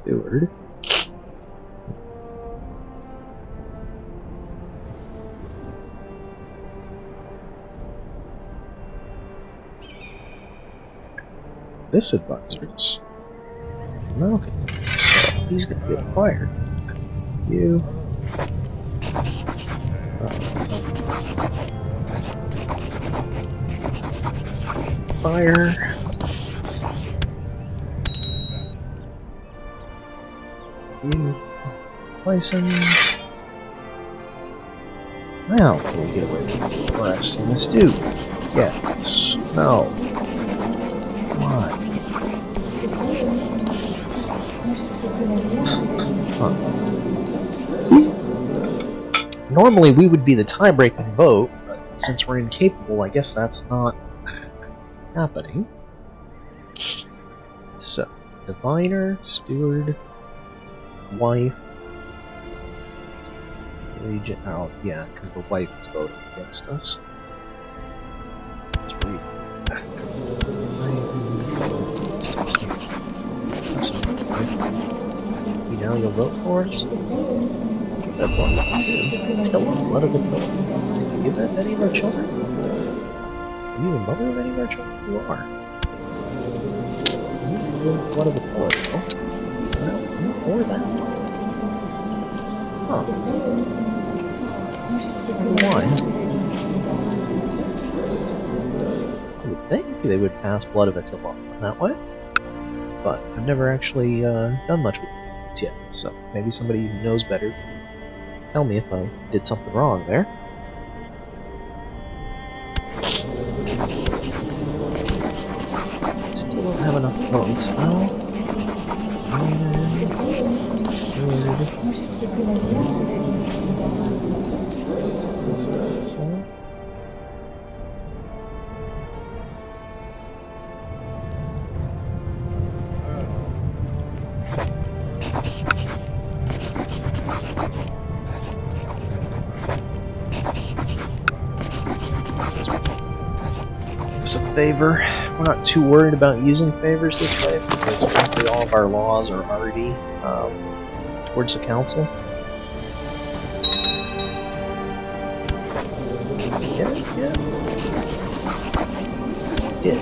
Speaker 2: Steward. This advisor's Malcolm, so he's gonna get fired. You. Fire. You. License. Now, can we get away from arresting this dude? Yes. No. Why? Huh. Normally we would be the tie-breaking vote, but since we're incapable, I guess that's not happening. So, diviner, steward, wife, regent. Oh, yeah, because the wife is voting against us. Let's read. Now you'll vote for us? That one too. Tilla, blood of Attila. Can you give that to any of our children? Are you the mother of any of our children? You are. You give blood of Attila, though. No, or that. Huh. Why? I would think they would pass blood of Attila that way. But I've never actually done much with it yet, so maybe somebody who knows better can tell me if I did something wrong there. Still don't have enough votes, though. So. Favor. We're not too worried about using favors this way because frankly all of our laws are already towards the council. Get it? Yeah. Yeah.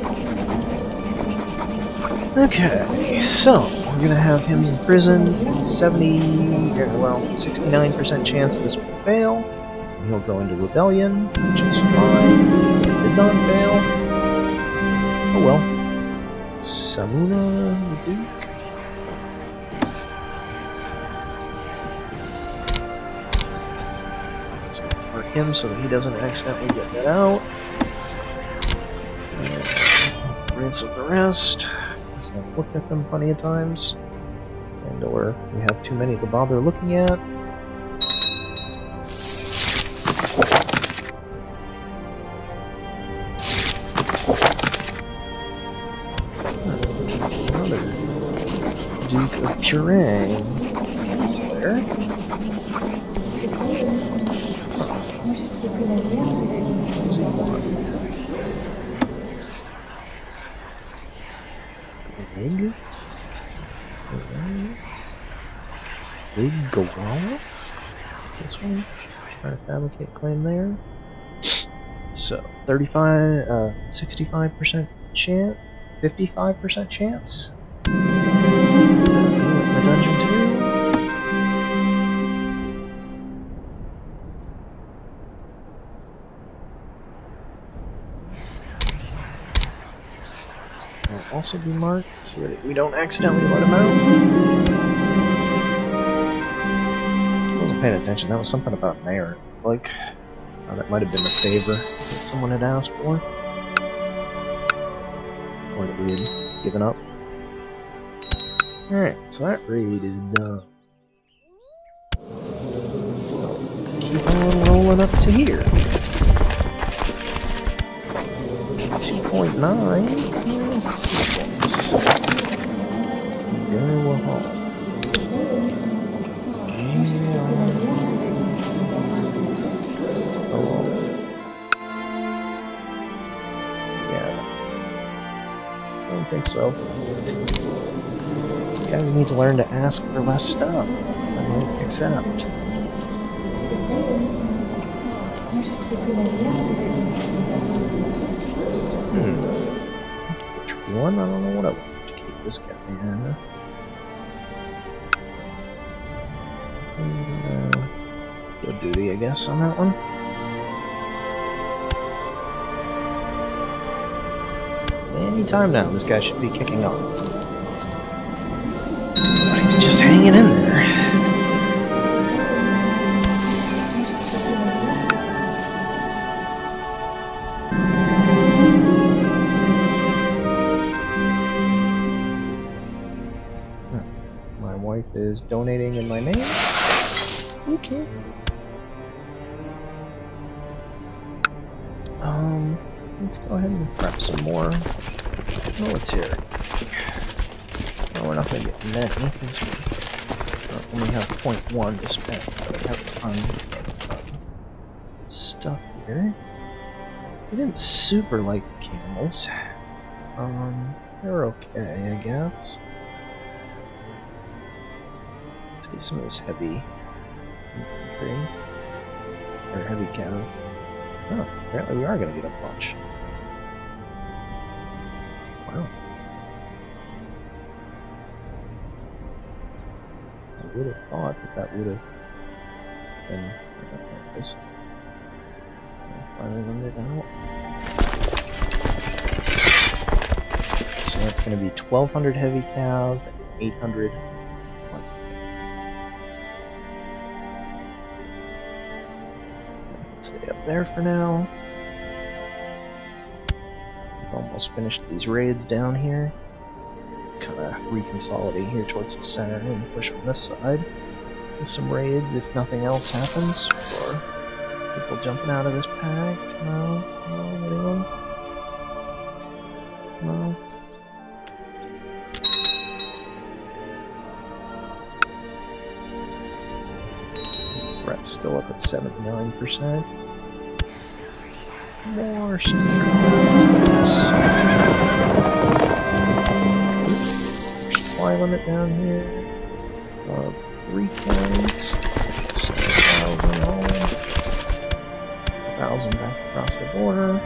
Speaker 2: Okay, so we're gonna have him imprisoned. 69% chance this will fail. And he'll go into rebellion, which is fine. Did not fail. Oh well. Samuna the Duke. Let's mark him so that he doesn't accidentally get that out. And ransom the rest. Because I've looked at them plenty of times. And or we have too many to bother looking at. Duke of Purang gets there. What does he want? Big? Big Gawala? This one? Trying to fabricate claim there. So, 65% chance? 55% chance? The dungeon too. Will also be marked so that we don't accidentally let him out. I wasn't paying attention. That was something about merit. Like, oh, that might have been the favor that someone had asked for. or that we had given up. Alright, so that raid is done. So, keep on rolling up to here. 2.9. Let's see things. Very well hauled. I don't think so. You guys need to learn to ask for less stuff. I won't accept. Tricky one. I don't know what I want to keep this guy in. Good duty, I guess, on that one. Any time now, this guy should be kicking off. But he's just hanging in there. My wife is donating in my name. Okay. Let's go ahead and prep some more military. Well, we're not going to get many, because we only have 0.1 to spend, but I have a ton of stuff here. I didn't super like the camels. They're okay, I guess. Let's get some of this heavy infantry, or heavy cav. Oh, apparently we are going to get a bunch. Wow. I would have thought that that would have been this. Finally limited out. So that's going to be 1,200 heavy cav and 800. Stay up there for now. Almost finished these raids down here. Kind of reconsolidate here towards the center and push on this side. With some raids if nothing else happens. Or people jumping out of this pact. No? No? Anyone? No? Brett's still up at 79%. More stuff. Supply limit down here. 3 points. 7,000 home. 1,000 back across the border.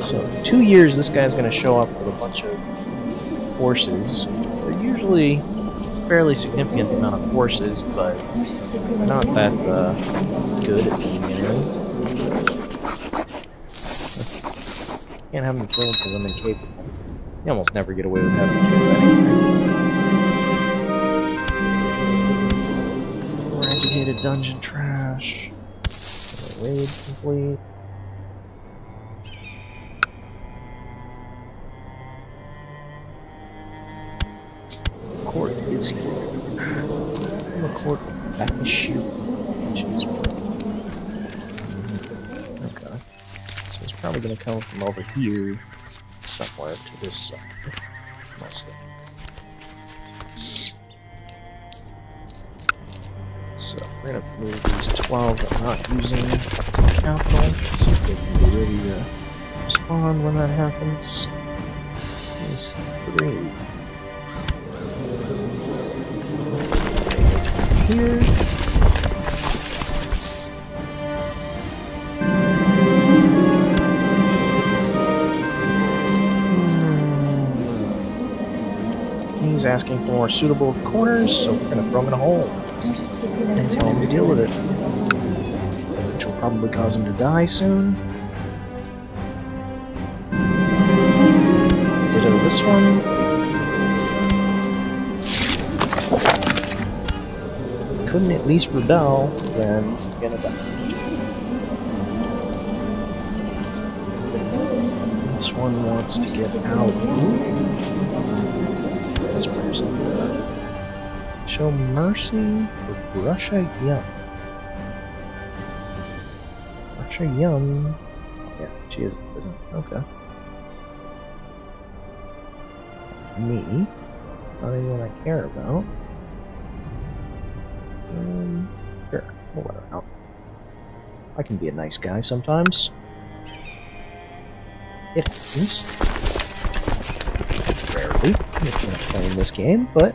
Speaker 2: So, 2 years this guy's going to show up with a bunch of forces. They're usually fairly significant amount of forces, but they're not that good at being enemy. Can't have them killed because I'm incapable. You almost never get away with having them killed anyway. More agitated dungeon trash. Raid complete. Court is here. The court back to shoot. Okay. So it's probably going to come from over here somewhere to this side. Mostly. So we're going to move these 12 that we're not using to the capital so they can be ready to respond when that happens. These 3. Here. He's asking for more suitable corners, so we're going to throw him in a hole and tell him to deal with it, which will probably cause him to die soon. Ditto this one.
Speaker 1: couldn't at least rebel, then I'm gonna die. This one wants to get out. This person. Show mercy for Russia Yum. Russia Yum. Oh, yeah, she is in prison. Okay. Me. Not anyone I care about. Sure, we'll let her out. I can be a nice guy sometimes. It happens. Rarely, if you're not playing this game, but...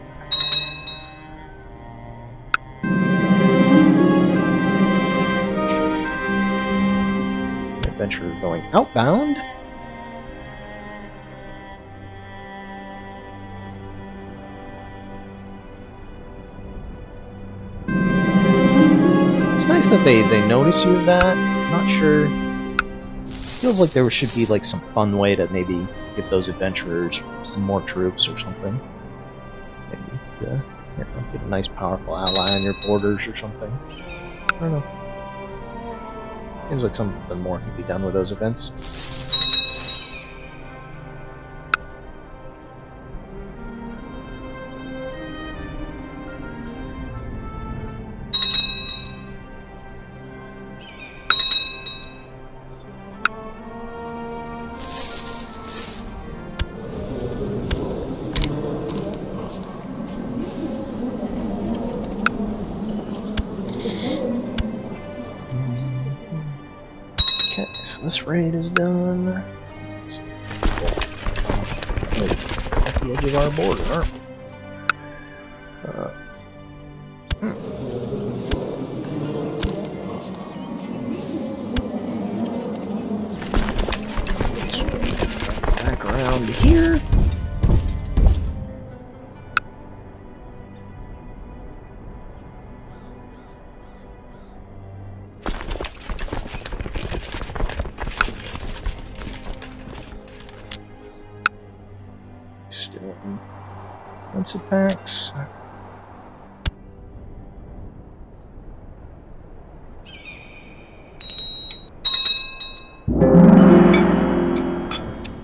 Speaker 1: Adventure going outbound. It's nice that they notice you with that. I'm not sure. Feels like there should be like some fun way to maybe give those adventurers some more troops or something. Maybe get a nice powerful ally on your borders or something. I don't know. Seems like something more could be done with those events. So this raid is done. Let's at the edge of our border, aren't we? Back around here. Still in defensive packs.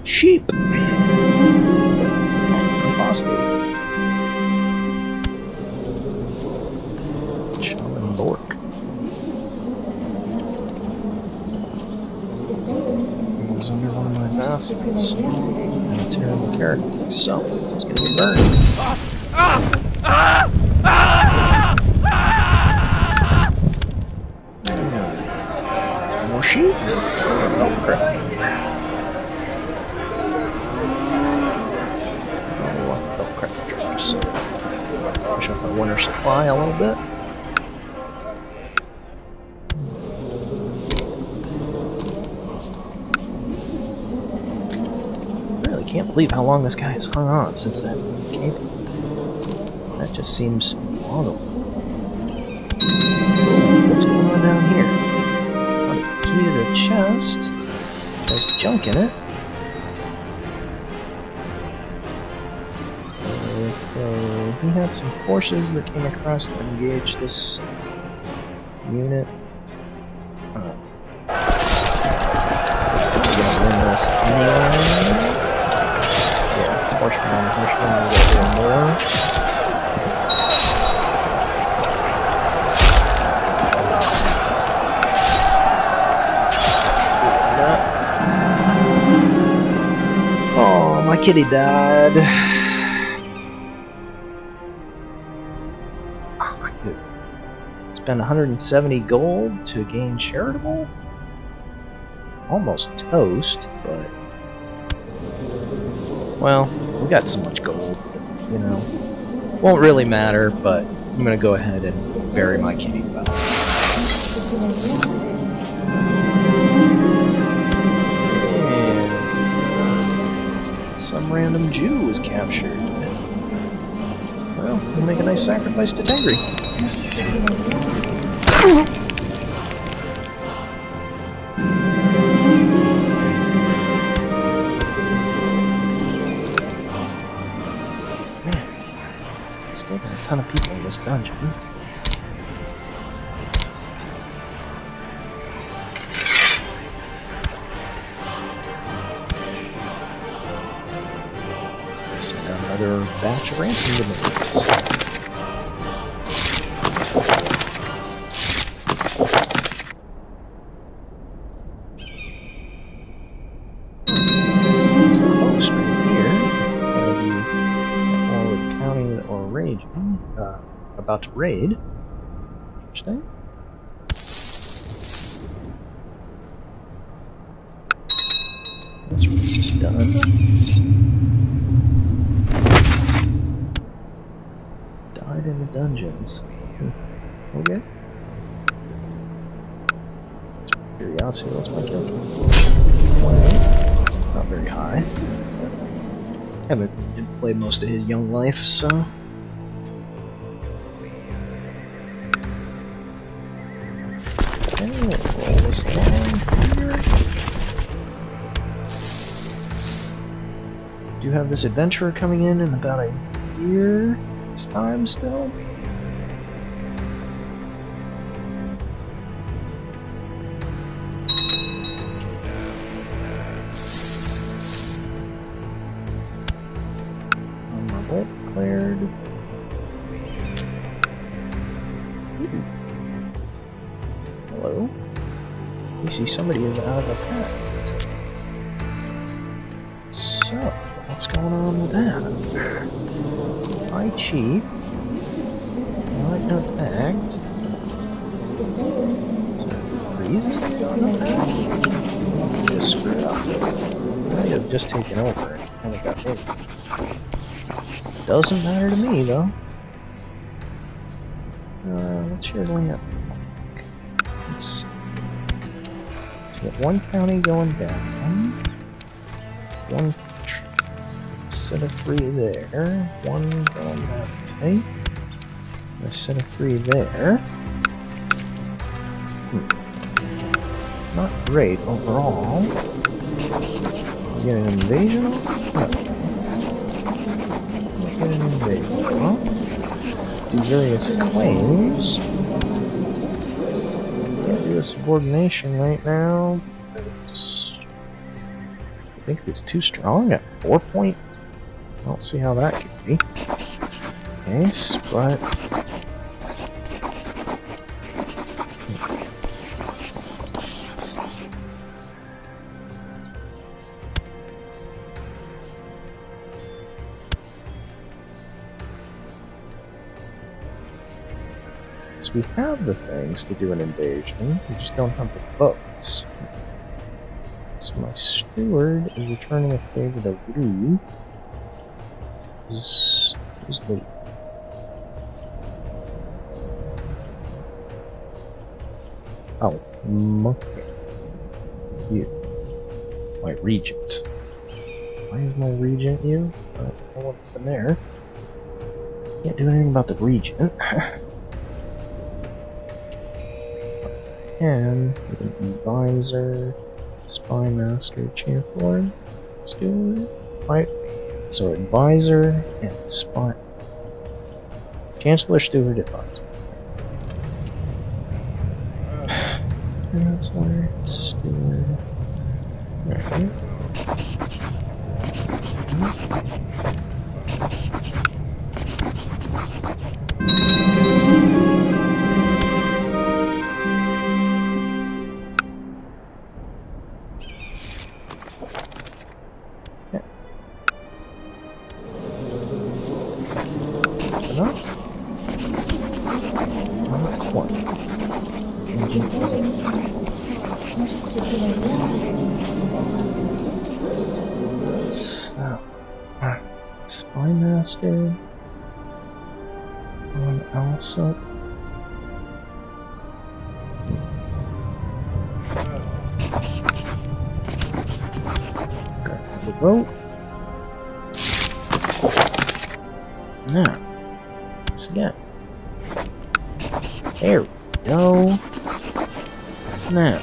Speaker 1: Sheep. Impossible. Shaman Bork. He was under one of my vassals. And a terrible character, so it's gonna be burned. More sheep? Oh crap. Oh crap. Just push up my winter supply a little bit. Can't believe how long this guy has hung on since that came. That just seems plausible. What's going on down here? Found a key to the chest. There's junk in it. He had some forces that came across to engage this unit. We're gonna win this anyway. Horseman, we'll get more. Oh, my kitty died. Oh my goodness. Spend 170 gold to gain charitable? Almost toast, but... Well, we got so much gold, you know. Won't really matter, but I'm gonna go ahead and bury my kitty well. And some random Jew was captured. Well, we'll make a nice sacrifice to Tengri. Still got a ton of people in this dungeon.
Speaker 2: another batch of ransom demands. There's the host right here. The county that we're raging, about to raid. Interesting. That's done. Died in the dungeons. Okay. Curiosity, what's my kill? 28. Not very high. Didn't play most of his young life, so. Okay, we'll roll this along here. Do have this adventurer coming in about a year's time still. My bolt cleared. Ooh. Hello. You see somebody is out of the path. So, what's going on with that? Hi, Chief. Not effect. Reason on effect? Just screwed up. I might have just taken over and kind of got rid. Doesn't matter to me, though. What's your lamp? Let's see. So we got one county going down. One set of 3 there. One going that way. A set of 3 there. Not great overall. You get an invasion? No. Get an invasion. Well, do various claims. Can't do a subordination right now. I think it's too strong at 4 point. I don't see how that could be. Case, but so we have the things to do an invasion. We just don't have the boats. So my steward is returning a favor to Lee. Who's Lee? Oh, monkey. You. My regent. Why is my regent you? I don't know what happened there. Can't do anything about the regent. And with an advisor, spy master, chancellor, steward, right? So advisor and spy, chancellor, steward, advisor, chancellor, steward. Alright. Spy master. One also. Got the boat. Now, once again. There we go. Now,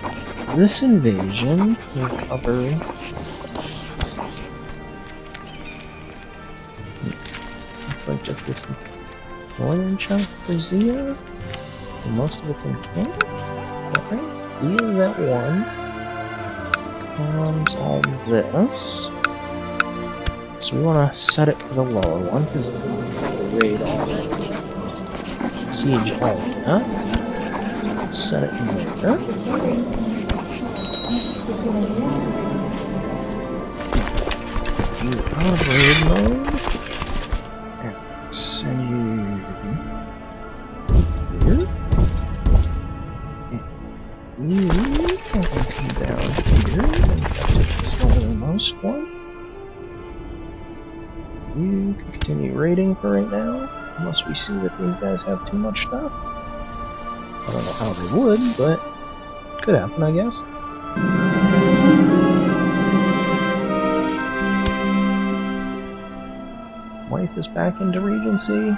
Speaker 2: this invasion will cover. Looks like just this northern chunk for Zia. And most of it's in camp. Right? Zia is at 1. Comes all this. So we want to set it for the lower one, because the raid already. Siege all, huh? Set it in there. You out of raid mode. And send you here. And you can come down here and take this lowermost one. You can continue raiding for right now, unless we see that these guys have too much stuff. I don't know how they would, but could happen, I guess. Wife is back into Regency.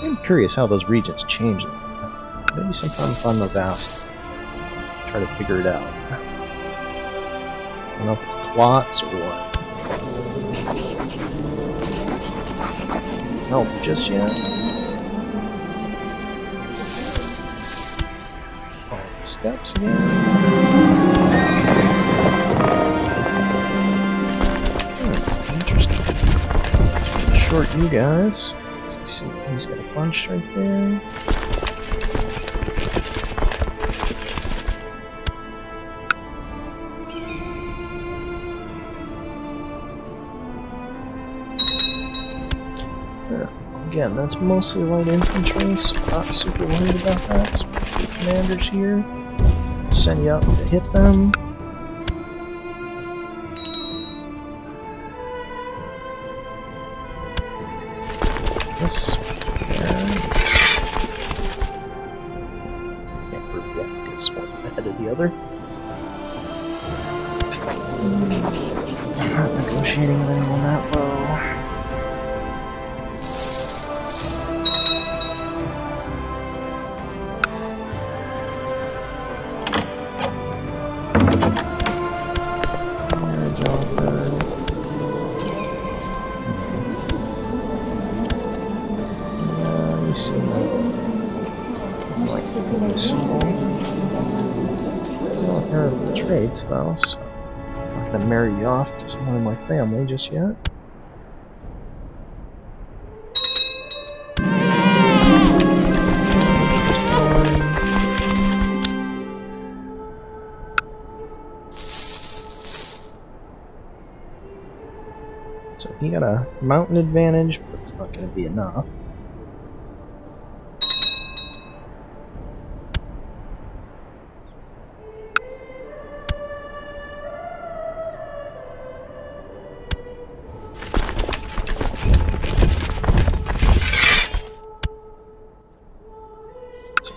Speaker 2: I'm curious how those regions change. Maybe sometime fun the vast. Try to figure it out. I don't know if it's plots or what. Help just yet. All the steps again. Interesting. Short you guys. See, he's got a punch right there. Again, that's mostly light infantry, so not super worried about that. So the commanders here, send you out to hit them. This there. Can't prove that because one's ahead of the other. I'm not negotiating with anyone that low. Though, so I'm not gonna marry you off to someone in my family just yet. So he got a mountain advantage, but it's not gonna be enough.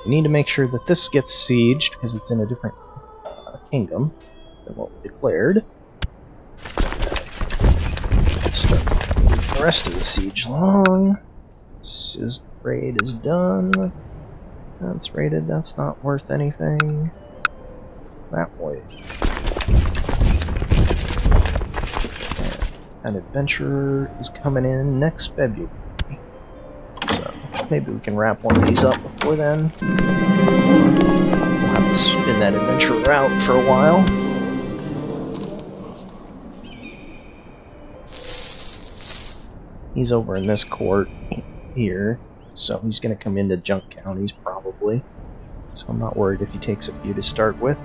Speaker 2: We need to make sure that this gets sieged because it's in a different kingdom than what we declared. Start the rest of the siege along. This raid is done. That's raided. That's not worth anything. That way. And an adventurer is coming in next February. Maybe we can wrap one of these up before then. We'll have to spin that adventure out for a while. He's over in this court here, so he's going to come into junk counties probably. So I'm not worried if he takes a few to start with.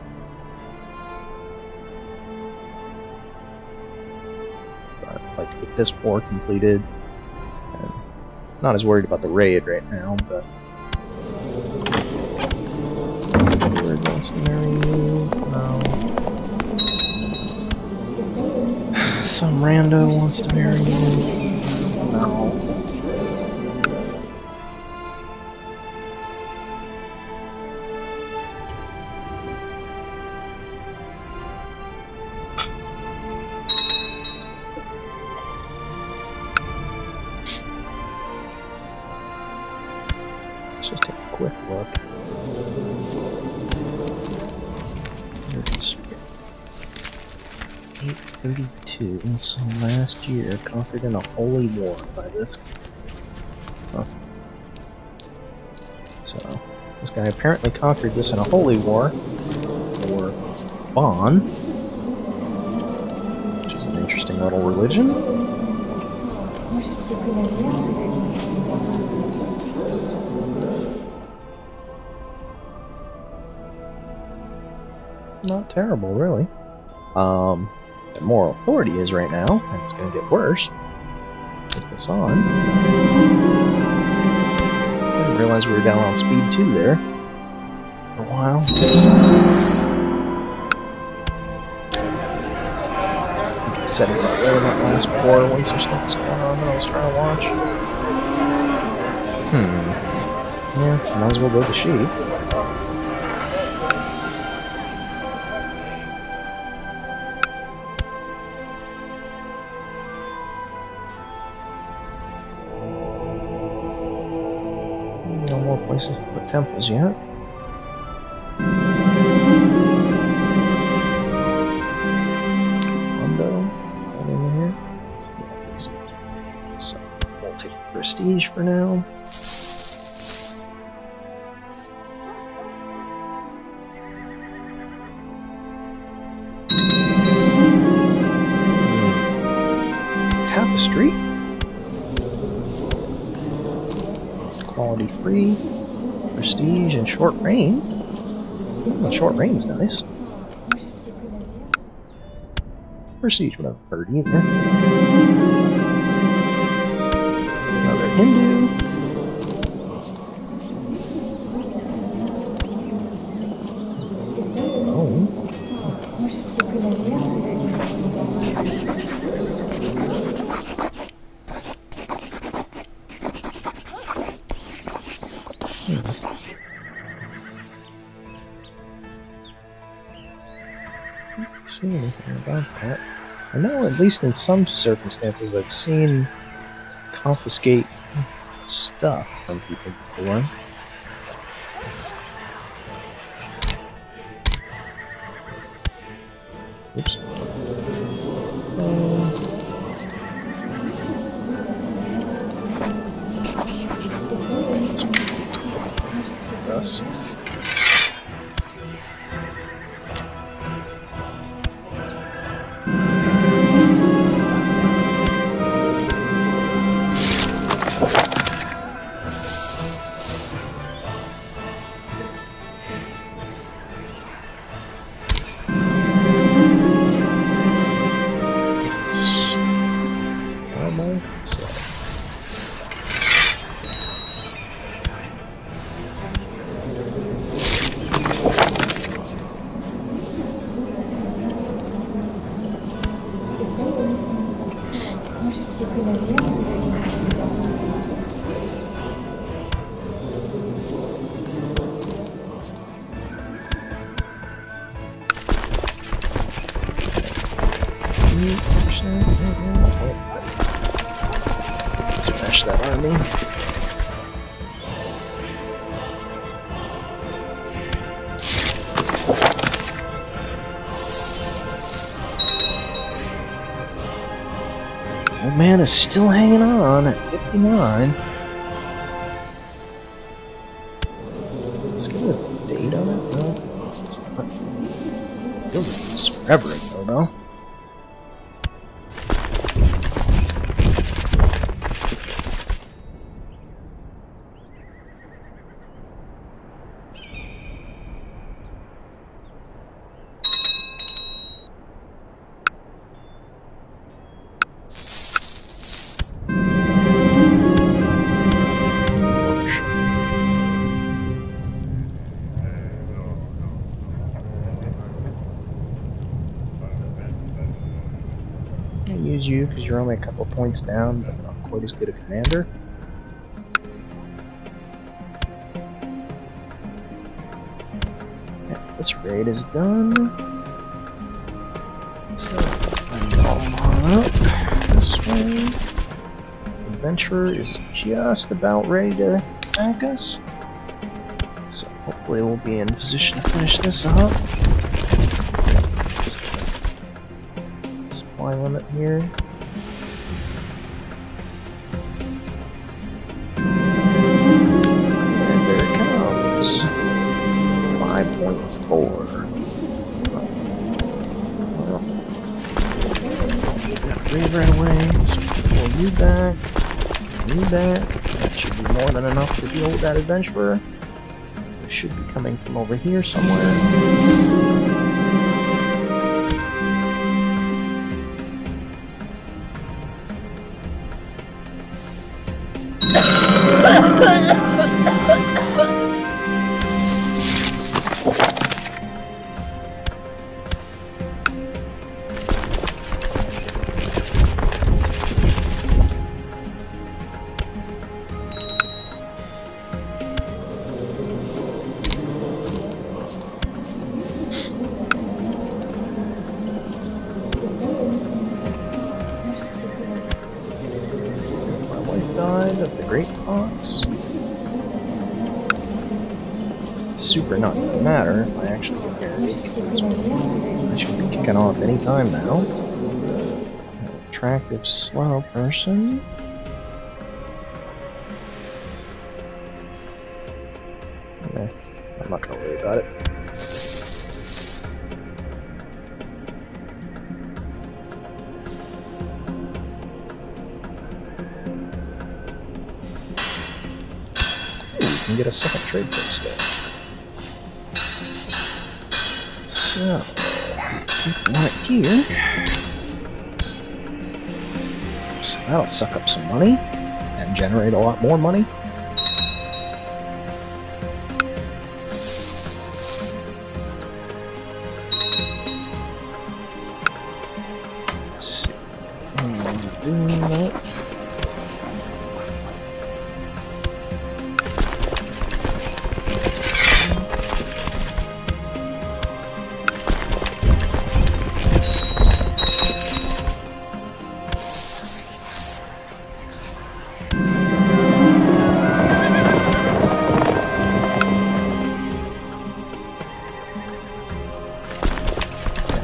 Speaker 2: But I'd like to get this war completed. Not as worried about the raid right now, but is the word wants to marry you? No. Some rando wants to marry you? No. Let's just take a quick look. 832, so last year conquered in a holy war by this. Huh. So, this guy apparently conquered this in a holy war, or Bon. interesting little religion. Not terrible, really. The moral authority is right now, and it's going to get worse. Put this on. I didn't realize we were down on speed 2 there for a while. Set it up there that last pour when some stuff was going on that I was trying to watch. Yeah, might as well go to the sheep. No more places to put temples yet. Prestige for now. Tapestry. Quality free. Prestige and short reign. Ooh, short reign's nice. Prestige would have hurt either. Hindu. Oh. Can't see anything about that. I know, at least in some circumstances, I've seen confiscate stuff from people before. Oops. Us. Smash that army. Old man is still hanging on at 59. Let's get a date on it. No, it's not. Feels like it's forever ago, though. Use you because you're only a couple points down, but not quite as good a commander. Yeah, this raid is done. So I'm all up this way. Adventurer is just about ready to attack us. So hopefully we'll be in position to finish this up. Supply limit here. And there it comes. 5.4. Well,
Speaker 1: Okay, so pull you back. You back. That should be more than enough to deal with that adventurer. They should be coming from over here somewhere. Died of the Great Fox. It's super not gonna matter if I actually get married, because I should be kicking off any time now. An attractive, slow person. Okay, I'm not gonna worry about it. Can get a second trade post there. So, keep right here. So that'll suck up some money and generate a lot more money. Let's see. Do that.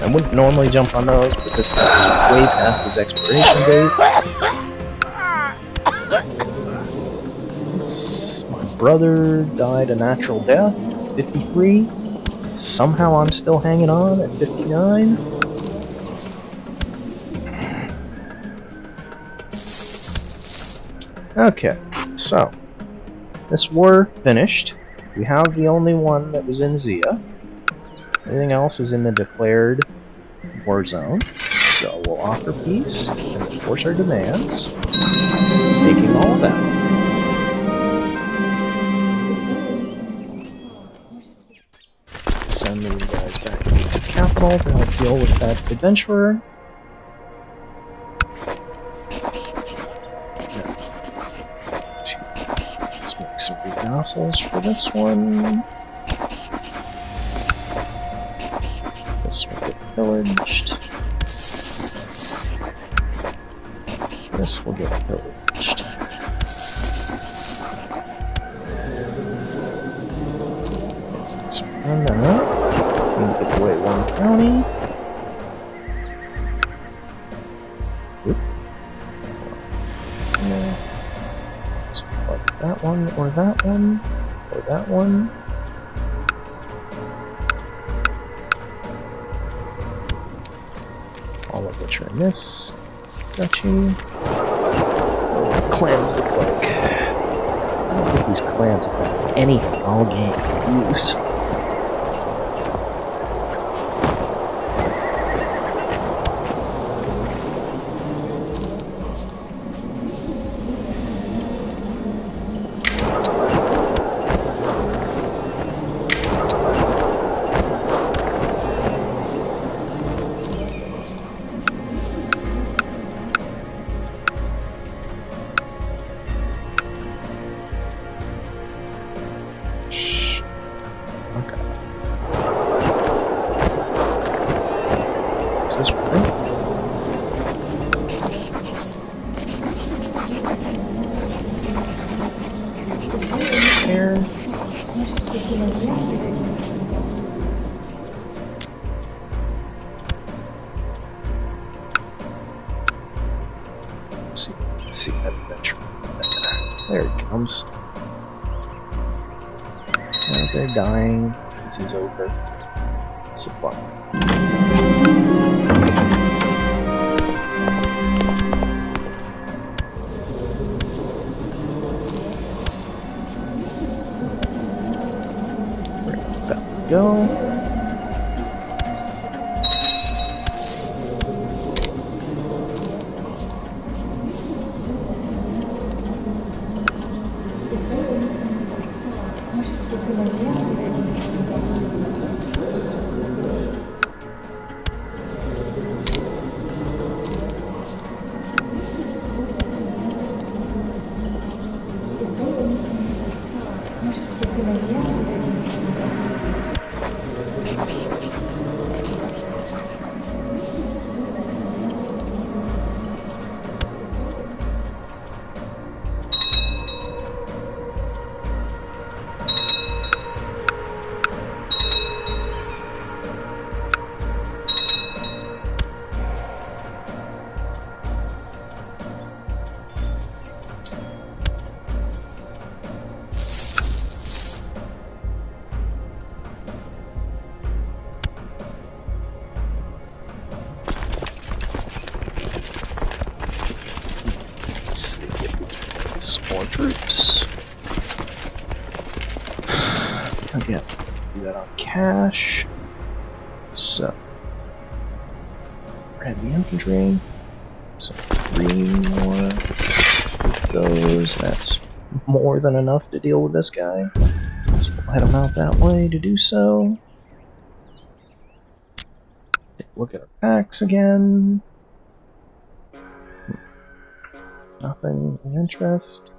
Speaker 1: I wouldn't normally jump on those, but this guy is way past his expiration date. My brother died a natural death at 53. Somehow I'm still hanging on at 59. Okay, so this war finished. We have the only one that was in Zia. Everything else is in the declared war zone. So we'll offer peace and enforce our demands, taking all of that. Send these guys back to the capital to help deal with that adventurer. Let's make some vassals for this one. This will get pillaged. This will get pillaged. So run that. And get away one county. Oop. No. So like that one, or that one, or that one. All of which are in this duchy. Clans look like. I don't think these clans have anything I'll use. See that adventure. There it comes. Now they're dying. This is over. Supply. go. More troops. Again, do that on cash. So, heavy infantry. So 3 more. Those. That's more than enough to deal with this guy. So we'll head him out that way to do so. Take a look at our packs again. Nothing of interest.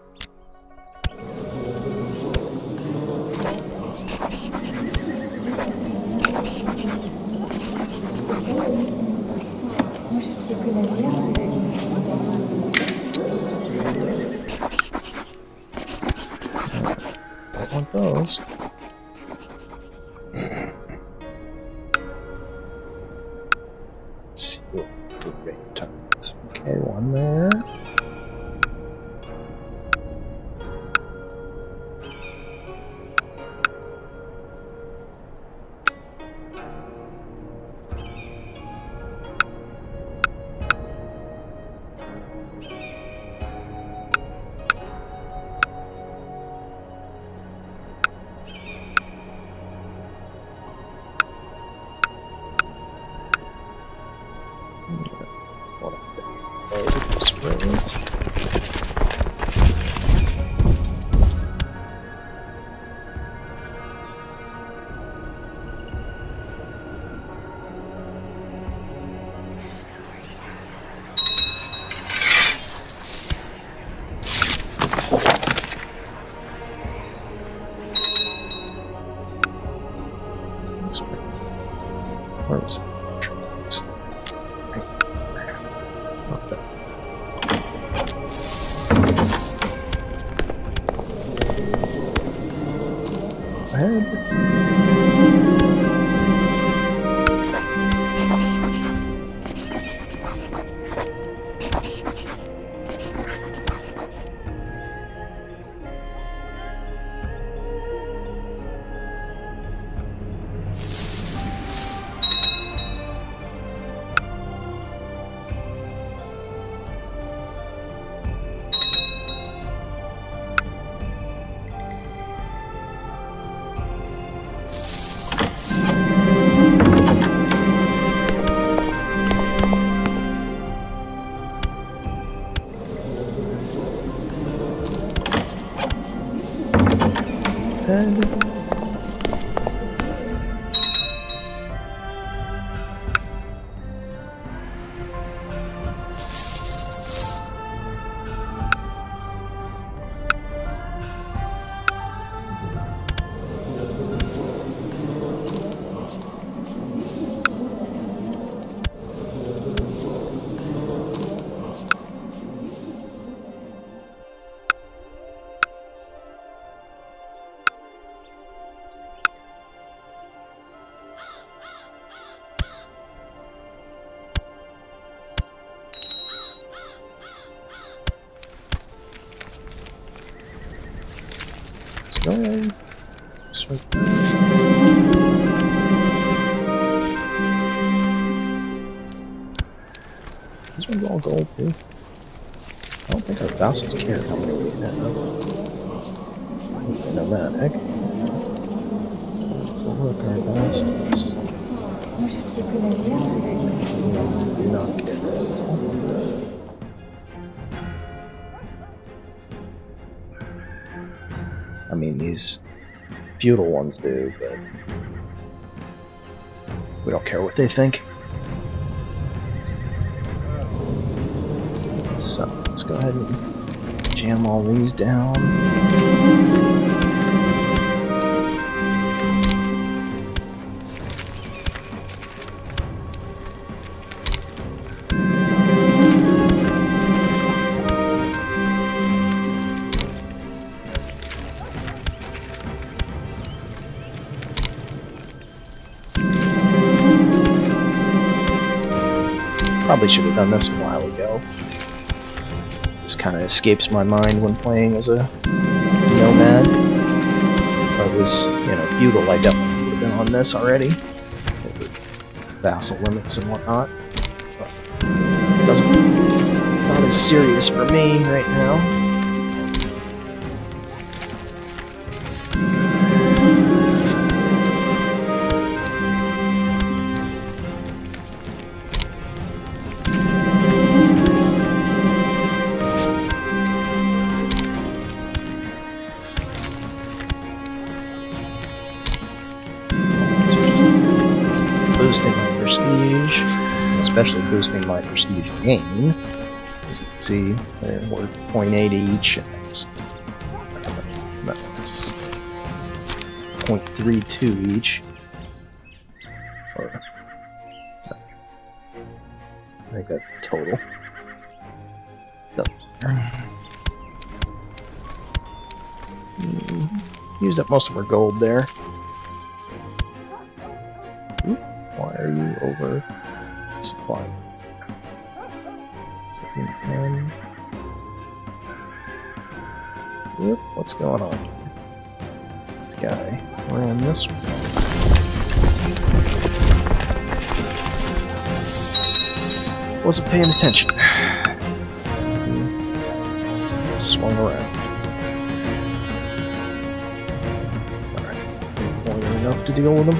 Speaker 1: Don't want those. Let's see what great targets. Okay, one there. Springs. Where is it? going. Sweet. This one's all gold too. I don't think our vassals care how many we have. I don't know that, heck.
Speaker 2: Look, our bastards. Do not get it. I mean, these feudal ones do, but we don't care what they think. So, let's go ahead and jam all these down. Probably should have done this a while ago. Just kind of escapes my mind when playing as a nomad. If I was, you know, feudal, I definitely would have been on this already. With vassal limits and whatnot. But it doesn't, not as serious for me right now. Boosting my prestige, especially boosting my prestige gain. As you can see, we're 0.8 each, and that's 0.32 each. Or, I think that's the total. Used up most of our gold there. Why are you over supply? Yep, what's going on? This guy ran this one. Wasn't paying attention. Swung around. Alright, more than enough to deal with him.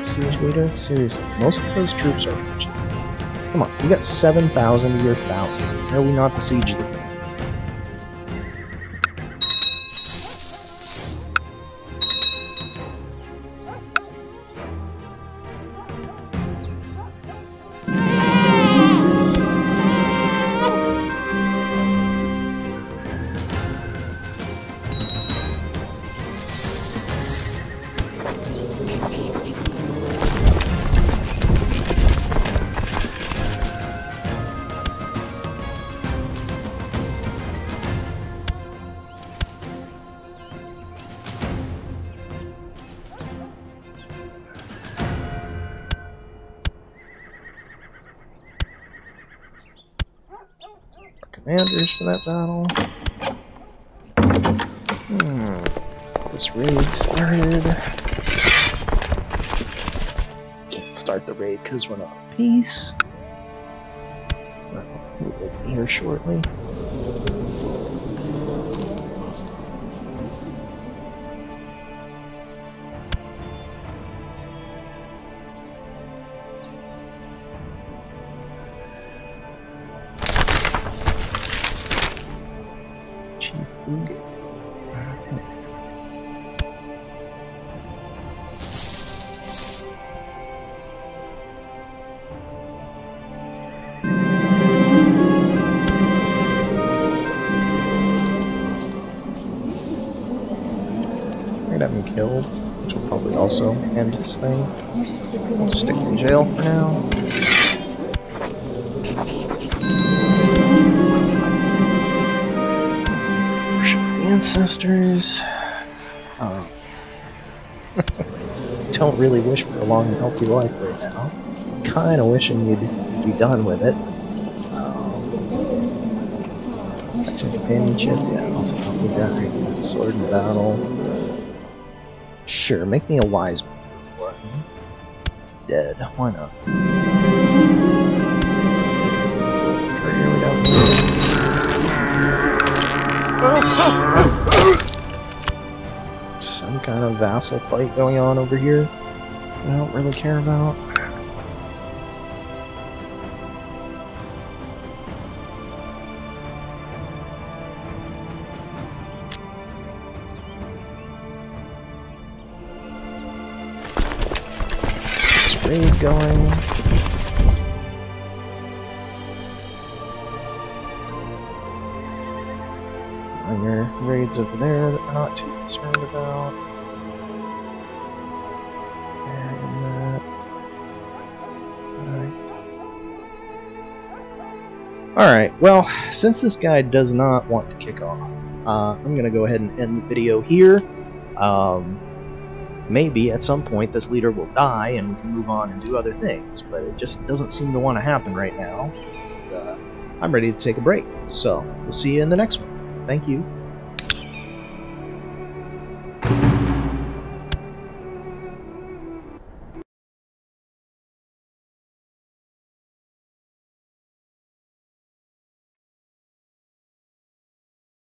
Speaker 2: Siege leader? Seriously, most of those troops are rich. Come on, we got 7,000 to your 1,000. Why are we not the siege leader? Commanders for that battle. This raid started. Can't start the raid because we're not in peace. We'll be here shortly. Have him killed, which will probably also end this thing. I'll stick him in jail for now. Worship the ancestors. don't really wish for a long and healthy life right now. Kinda wishing you'd be done with it. Companionship, yeah, also don't need that right now. Sword in battle. Sure, make me a wise one. Dead, why not? Here we go. Some kind of vassal fight going on over here. I don't really care about. Raid going. Minor raids over there that we're not too concerned about. There and that. Alright, well, since this guy does not want to kick off, I'm gonna go ahead and end the video here. Maybe at some point this leader will die and we can move on and do other things, but it just doesn't seem to want to happen right now. I'm ready to take a break, so we'll see you in the next one. Thank you.